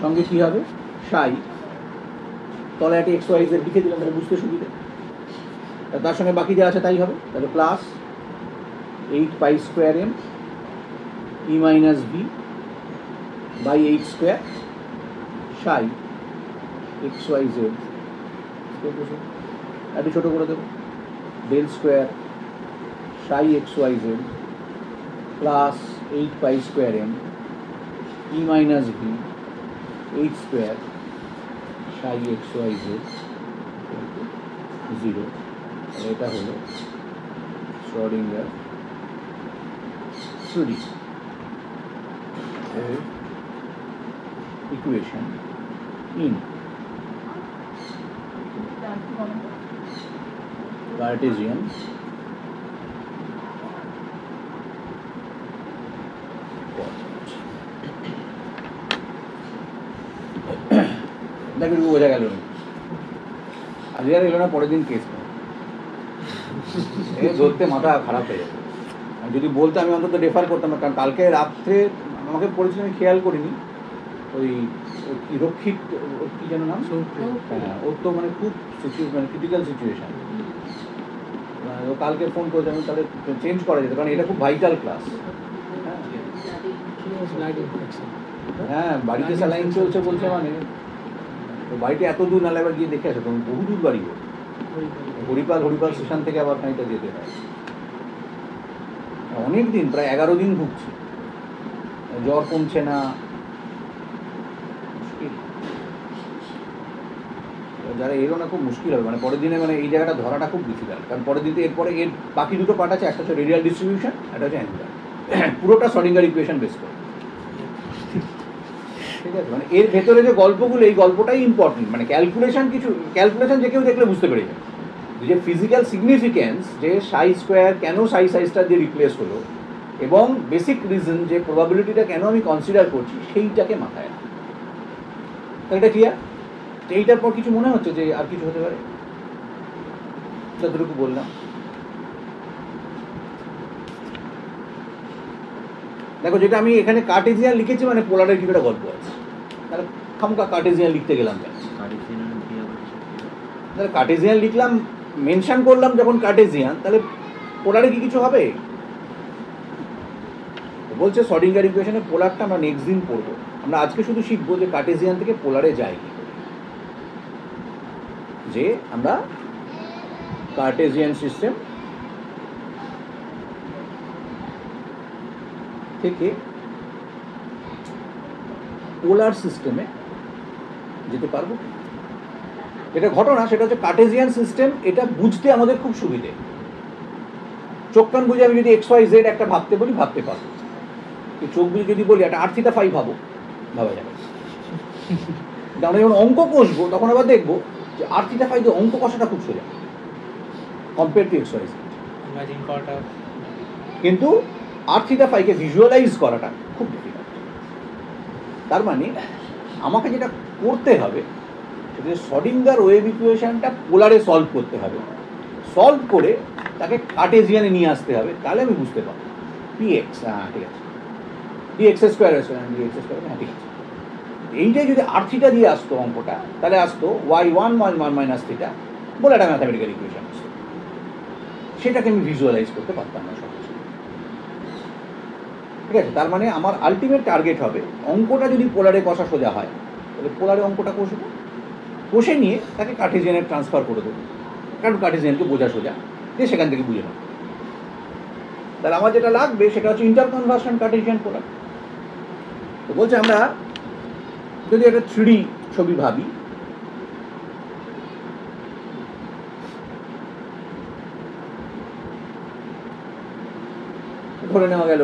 সঙ্গে কি হবে psi, তলায় একটা এক্স ওয়াই জেড লিখে দিলাম তাহলে বুঝতে সুবিধে, তার সঙ্গে বাকি যা আছে তাই হবে, তাহলে plus 8 pi square m e minus v by h square psi X Y Z, একটু ছোটো করে দেবো, del square psi X Y Z plus 8 pi square m e minus v h square psi X Y Z 0। এটা হলো Schrödinger 3D equation in Cartesian দেখো বোঝা গেল, আজকে আর এলো না, পরের দিন কেস ধরতে মাথা খারাপ হয়ে যাবে। যদি বলতে আমি অন্তত রেফার করতাম, কারণ কালকে রাত্রে আমাকে পড়েছিল আমি খেয়াল করিনি, ওই কি রক্ষিত কি যেন নাম, হ্যাঁ ওর তো মানে খুব মানে ক্রিটিক্যাল সিচুয়েশান, ও কালকে ফোন করেছে, আমি তাহলে চেঞ্জ করা যেত, কারণ এটা খুব ভাইটাল ক্লাস। হ্যাঁ বাড়িতে স্যালাইন চলছে বলছে, মানে তো বাড়িতে এত দূর নালে আবার গিয়ে দেখে আসে, তখন বহু দূর বাড়ি, হরিপাল স্টেশন থেকে আবার খানিকটা যেতে হয়, অনেক দিন প্রায় 11 দিন ভুগছে, জ্বর কমছে না, যারা এলো না খুব মুশকিল হবে, মানে পরের দিনে মানে এই জায়গাটা ধরাটা খুব ডিফিকাল্ট, কারণ পরের দিনে এরপরে এর বাকি দুটো পার্ট আছে, একটা হচ্ছে রেডিয়াল ডিস্ট্রিবিউশন, একটা হচ্ছে অ্যাঙ্গুলার, পুরোটা শ্রোডিঙ্গার ইকুয়েশন বেস করে, ঠিক আছে। মানে এর ভেতরে যে গল্পগুলো, এই গল্পটাই ইম্পর্টেন্ট, মানে ক্যালকুলেশন যে কেউ দেখলে বুঝতে পেরে যায় যে ফিজিক্যাল সিগনিফিক্যান্স, যে সাই স্কোয়ার কেন সাইজটা দিয়ে রিপ্লেস হলো, এবং বেসিক রিজন যে প্রবাবিলিটিটা কেন আমি কনসিডার করছি, সেইটাকে মাথায় রাখা। এটা ক্লিয়ার? এইটার পর কিছু মনে হচ্ছে যে আর কিছু হতে পারে? যতটুকু বললাম, দেখো যেটা আমি এখানে কার্টেসিয়ান লিখেছি, মানে পোলারের কিছু একটা গল্প আছে, তাহলে খামকা কার্টেসিয়ান লিখতে গেলাম কেন? তাহলে কার্টেসিয়ান লিখলাম, মেনশন করলাম যখন কার্টেসিয়ান, তাহলে পোলারে কি কিছু হবে? বলছে শ্রোডিঙ্গার ইকুয়েশনের পোলারটা আমরা নেক্সট দিন পড়বো। আমরা আজকে শুধু শিখবো যে কার্টেসিয়ান থেকে পোলারে যায় কি করে, যে আমরা কার্টেসিয়ান সিস্টেম থেকে পোলার সিস্টেমে যেতে পারবো। যেটা ঘটনা সেটা হচ্ছে কার্টেসিয়ান সিস্টেম, এটা বুঝতে আমাদের খুব সুবিধে। চোখ কান বুঝে আমি যদি XYZ একটা ভাবতে বলি ভাবতে পারবো, চোখ বুঝে যদি বলি একটা R θ φ ভাবো, ভাবা যাবে। আমরা যখন অঙ্ক কষবো তখন আবার দেখবো যে R θ φ দিয়ে অঙ্ক কষাটা খুব সোজা কম্পেয়ার টু XYZ। কিন্তু R θ φ কে ভিজুয়ালাইজ করাটা খুব ডিফিকাল্ট। তার মানে আমাকে যেটা করতে হবে সেটা শ্রোডিঙ্গার ওয়েভ ইকুয়েশনটা পোলারে সলভ করতে হবে, সলভ করে তাকে কার্টেসিয়ানে নিয়ে আসতে হবে, তাহলে আমি বুঝতে পারবো px। হ্যাঁ ঠিক আছে, dx স্কোয়ার আছে, dx স্কোয়ার, হ্যাঁ ঠিক আছে। এইটাই যদি R θ দিয়ে আসতো অঙ্কটা, তাহলে আসতো y1 - θ বলে একটা ম্যাথামেটিক্যাল ইকুয়েশন আসতো, সেটাকে আমি ভিজুয়ালাইজ করতে পারতাম না সহজে। ঠিক আছে, তার মানে আমার আলটিমেট টার্গেট হবে অঙ্কটা যদি পোলারে কষা সোজা হয় তাহলে পোলারে অঙ্কটা কষবো, কষে নিয়ে তাকে কার্টেসিয়ানে ট্রান্সফার করে দেবো, কারণ কার্টেসিয়ানকে বোঝা সোজা, দিয়ে সেখান থেকে বুঝে নেব। তাহলে আমার যেটা লাগবে সেটা হচ্ছে ইন্টারকনভার্সন কার্টেসিয়ান পোলার। তো বলছে আমরা যদি একটা 3D ছবি ভাবি, ধরে নেওয়া গেল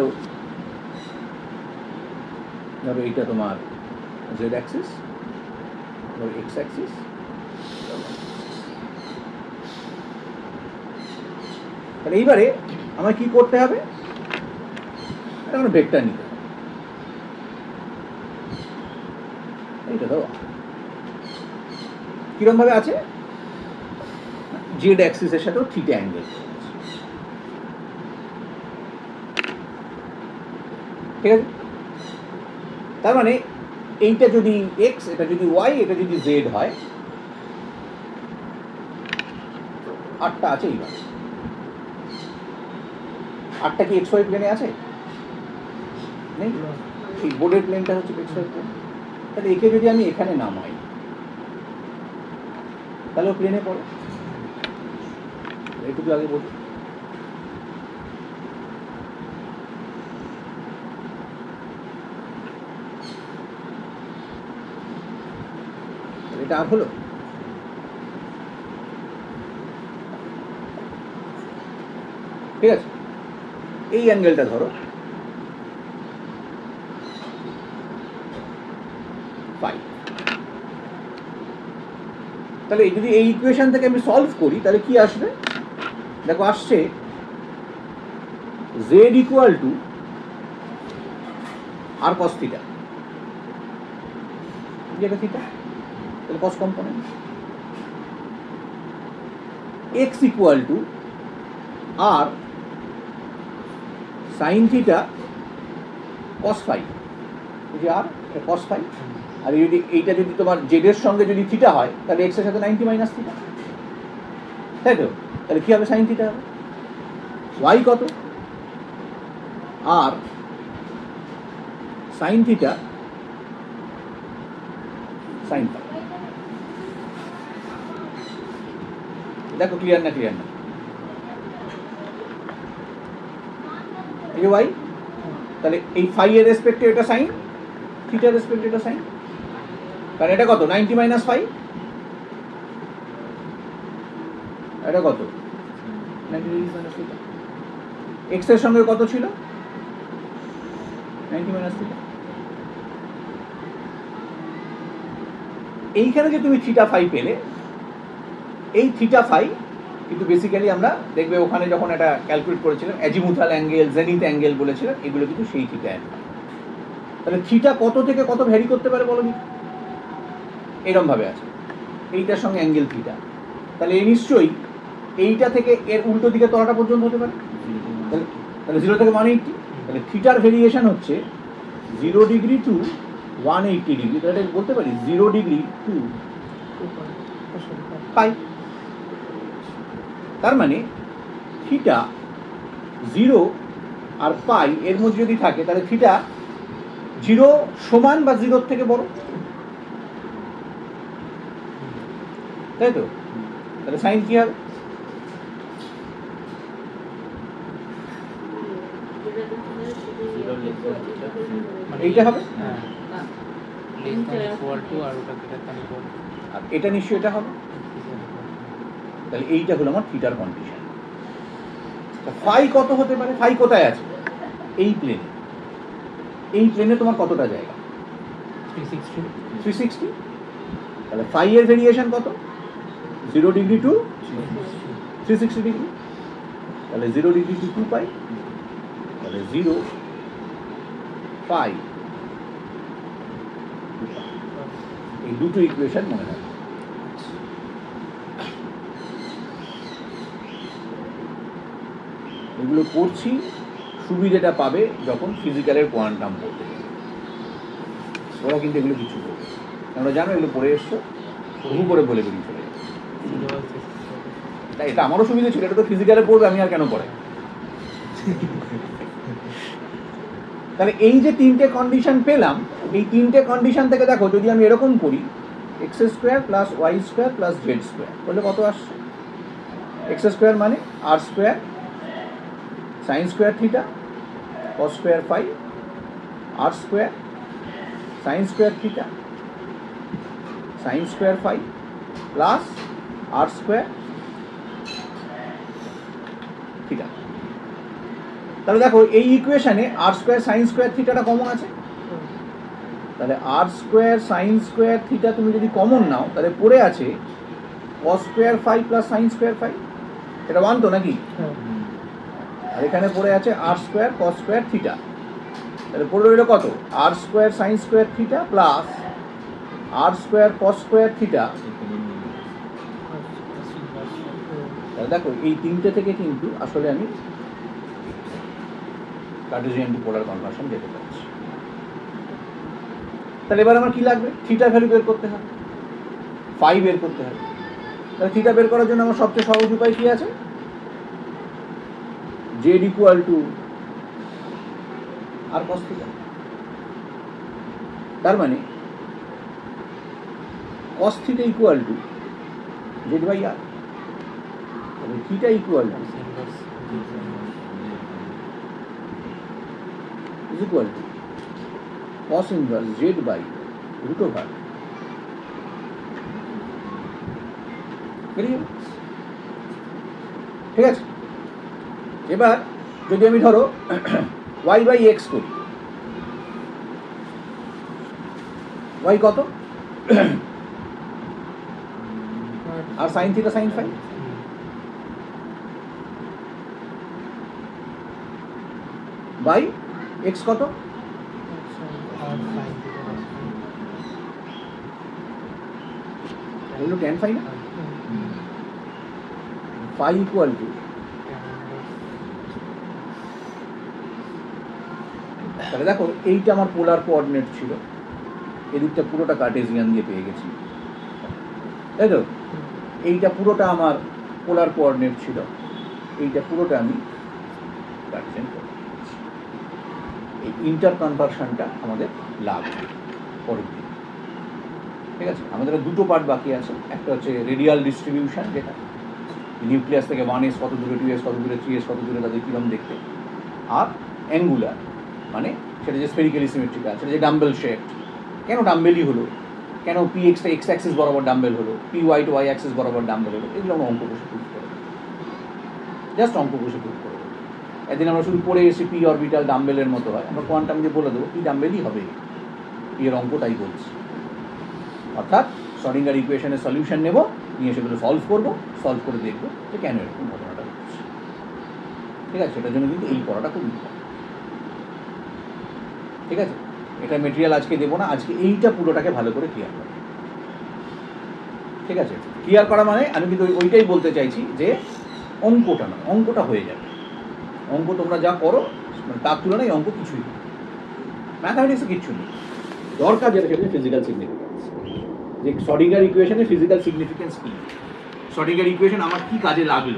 ধরো এইটা তোমার z অ্যাক্সিস, ধরো x অ্যাক্সিস, তাহলে এইবারে আমার কি করতে হবে, একটা ভেক্টর নিতে হবে। এইটা ধরো কিরম ভাবে আছে, z অ্যাক্সিসের সাথেও থিটা অ্যাঙ্গেল, ঠিক আছে। তার মানে এইটা যদি x, এটা যদি y, এটা যদি z হয়, আটটা আছে এইবার, আটটা কি XY প্লেনে আছে? নেই, এই বোর্ডের প্লেনটা হচ্ছে XY প্লেন। তাহলে একে যদি আমি এখানে নামাই তাহলে ও প্লেনে পড়ে, একটু আগে বলি। এটা আর হলো, ঠিক আছে। এই অ্যাঙ্গেলটা ধরো ফাই। তাহলে যদি এই ইকুয়েশন থেকে আমি সলভ করি তাহলে কি আসবে, দেখো আসছে z equal to r cos theta, যেটা থিটা তাহলে cos component, x equal to r sine theta cos phi, বুঝি আর কস ফাই। আর যদি এইটা যদি তোমার জেডের সঙ্গে যদি থিটা হয় তাহলে এক্স এর সাথে 90 মাইনাস থিটা, তাই তো। তাহলে কি হবে, সাইন থিটা হবে। ওয়াই কত, r sine theta sine phi. দেখো ক্লিয়ার না, ক্লিয়ার না, এই ওয়াই, তাহলে এই ফাই এর রেসপেক্টে এটা সাইন, থিটার রেসপেক্টে এটা সাইন, কারণ এটা কত 90 মাইনাস ফাই, এটা কত 90 ডিগ্রি মাইনাস থিটা। এক্স এর সঙ্গে কত ছিল 90 মাইনাস থিটা। এইখানে যে তুমি থিটা ফাই পেলে, এই থিটা ফাই কিন্তু বেসিক্যালি আমরা দেখবে ওখানে যখন এটা ক্যালকুলেট করেছিলাম অ্যাজিমুথাল অ্যাঙ্গেল, জেনিথ অ্যাঙ্গেল বলেছিলাম, এগুলো কিন্তু সেই থিটা অ্যাঙ্গেল। তাহলে থিটা কত থেকে কত ভ্যারি করতে পারে বলো নি, এরকম ভাবে আছে এইটার সঙ্গে অ্যাঙ্গেল থিটা, তাহলে এই নিশ্চয়ই এইটা থেকে এর উল্টো দিকে তলাটা পর্যন্ত হতে পারে। তাহলে 0 থেকে 180, তাহলে থিটার ভেরিয়েশন হচ্ছে 0 ডিগ্রি টু 180 ডিগ্রি, তাহলে বলতে পারি 0 ডিগ্রি টু পাই। তার মানে থিটা 0 আর পাই এর মধ্যে যদি থাকে তাহলে থিটা 0 সমান বা 0 থেকে বড়, তাই তো? তাহলে সাইন কি হবে? এইটা হবে, আর এটা নিশ্চয়ই এটা হবে। তাহলে এইটা হলো আমার থিটার কন্ডিশন। ফাই কত হতে পারে? ফাই কোথায় আছে? এই প্লেনে। এই প্লেনে তোমার কতটা জায়গা? 360। তাহলে ফাই এর ভেরিয়েশন কত? 0 ডিগ্রি টু 360 ডিগ্রি। তাহলে 0 ডিগ্রি টু 2 পাই, তাহলে 0 ফাই। এই দুটো ইকুয়েশন মনে রাখবে। এগুলো করছি, সুবিধাটা পাবে যখন ফিজিক্যালের কোয়ান্টাম পড়তে যাবে। ওরা কিন্তু এগুলো কিছু করবে, তোমরা জানো এগুলো পড়ে এসছো, বহু করে বলে বেরিয়ে চলে যাবে। তাই এটা আমারও সুবিধা ছিল, এটা তো ফিজিক্যালে পড়বে, আমি আর কেন পড়ে। তাহলে এই যে তিনটে কন্ডিশন পেলাম, এই তিনটে কন্ডিশন থেকে দেখো যদি আমি এরকম করি x square plus y square plus z square বললে কত আসছে? এক্স স্কোয়ার মানে r square sine square theta cos square phi, r square sine square theta sine square phi plus r square theta. তাহলে দেখো এই ইকুয়েশনে আর স্কোয়ার সাইন স্কোয়ার থিটাটা common আছে, তাহলে r square sine square theta তুমি যদি কমন নাও তাহলে পড়ে আছে cos square phi plus sine square phi, এটা 1 তো নাকি? আর এখানে পড়ে আছে r square cos square theta, তাহলে পড়ে রইল কত? R square sine square theta plus r square cos square theta. তাহলে দেখো এই তিনটে থেকে কিন্তু আসলে আমি কার্টেসিয়ান টু পোলার কনভার্সন যেতে পারছি। তাহলে এবার আমার কি লাগবে? থিটা ভ্যালু বের করতে হবে, ফাই বের করতে হবে। তাহলে থিটা বের করার জন্য আমার সবচেয়ে সহজ উপায় কি আছে? Z equal to r cos theta. তার মানে cos theta equal to z by r, তাহলে theta equal to is equal to cos inverse z by root over বেরিয়ে গেল। ঠিক আছে, এবার যদি আমি ধরো y বাই এক্স করি, y কত? R sine theta sine phi, by x কত? হলো ট্যান ফাই না? ফাই ইকুয়াল টু, তাহলে দেখো এইটা আমার পোলার কোঅর্ডিনেট ছিল, এদিকটা পুরোটা কার্টেসিয়ান দিয়ে পেয়ে গেছি, তাই তো? এইটা পুরোটা আমার পোলার কোঅর্ডিনেট ছিল, এইটা পুরোটা আমি কার্টেসিয়ান করে দিয়েছি। এই ইন্টার কনভার্সনটা আমাদের লাগবে পরের দিন। ঠিক আছে, আমাদের দুটো পার্ট বাকি আছে, একটা হচ্ছে রেডিয়াল ডিস্ট্রিবিউশন, যেটা নিউক্লিয়াস থেকে 1s কত দূরে, 2s কত দূরে, 3s কত দূরে, তাদের কীরকম দেখতে, আর অ্যাঙ্গুলার মানে সেটা যে স্ফেরিক্যালি সিমেট্রিক্যাল, সেটা যে ডাম্বেল শেপড, কেন ডাম্বেলই হলো, কেন পি এক্সটা এক্স অ্যাক্সিস বরাবর ডাম্বেল হলো, P Y to Y axis বরাবর ডাম্বেল হলো, এগুলো আমরা অঙ্ক বসে প্রুভ করে দেবো, জাস্ট অঙ্ক বসে প্রুভ করে দেবো। একদিন আমরা শুধু পড়ে এসে পি অরবিটাল ডাম্বেলের মতো হয়, আমরা কোয়ান্টাম দিয়ে বলে দেবো পি ডাম্বেলই হবে, এর অঙ্কটাই বলছি। অর্থাৎ শ্রোডিঙ্গার ইকুয়েশনের সলিউশন নেব, নিয়ে সেগুলো সলভ করবো, সলভ করে দেখবো যে কেন এরকম ঘটনাটা ঘটছে। ঠিক আছে, সেটার জন্য কিন্তু এই পড়াটা খুব ইম্পর্টেন্ট। ঠিক আছে, এটা মেটেরিয়াল আজকে দেবো না, আজকে এইটা পুরোটাকে ভালো করে ক্লিয়ার করো। ঠিক আছে, ক্লিয়ার করা মানে আমি কিন্তু ওইটাই বলতে চাইছি যে অঙ্কটা নয়, অঙ্কটা হয়ে যাবে। অঙ্ক তোমরা যা করো তার তুলনায় অঙ্ক কিছুই নেই, ম্যাথামেটিক্সে কিচ্ছু নেই। দরকার যেটা সেটা ফিজিক্যাল সিগনিফিকেন্স, যে শ্রোডিঙ্গার ইকুয়েশনে ফিজিক্যাল সিগনিফিকেন্স কী, শ্রোডিঙ্গার ইকুয়েশন আমার কী কাজে লাগলো।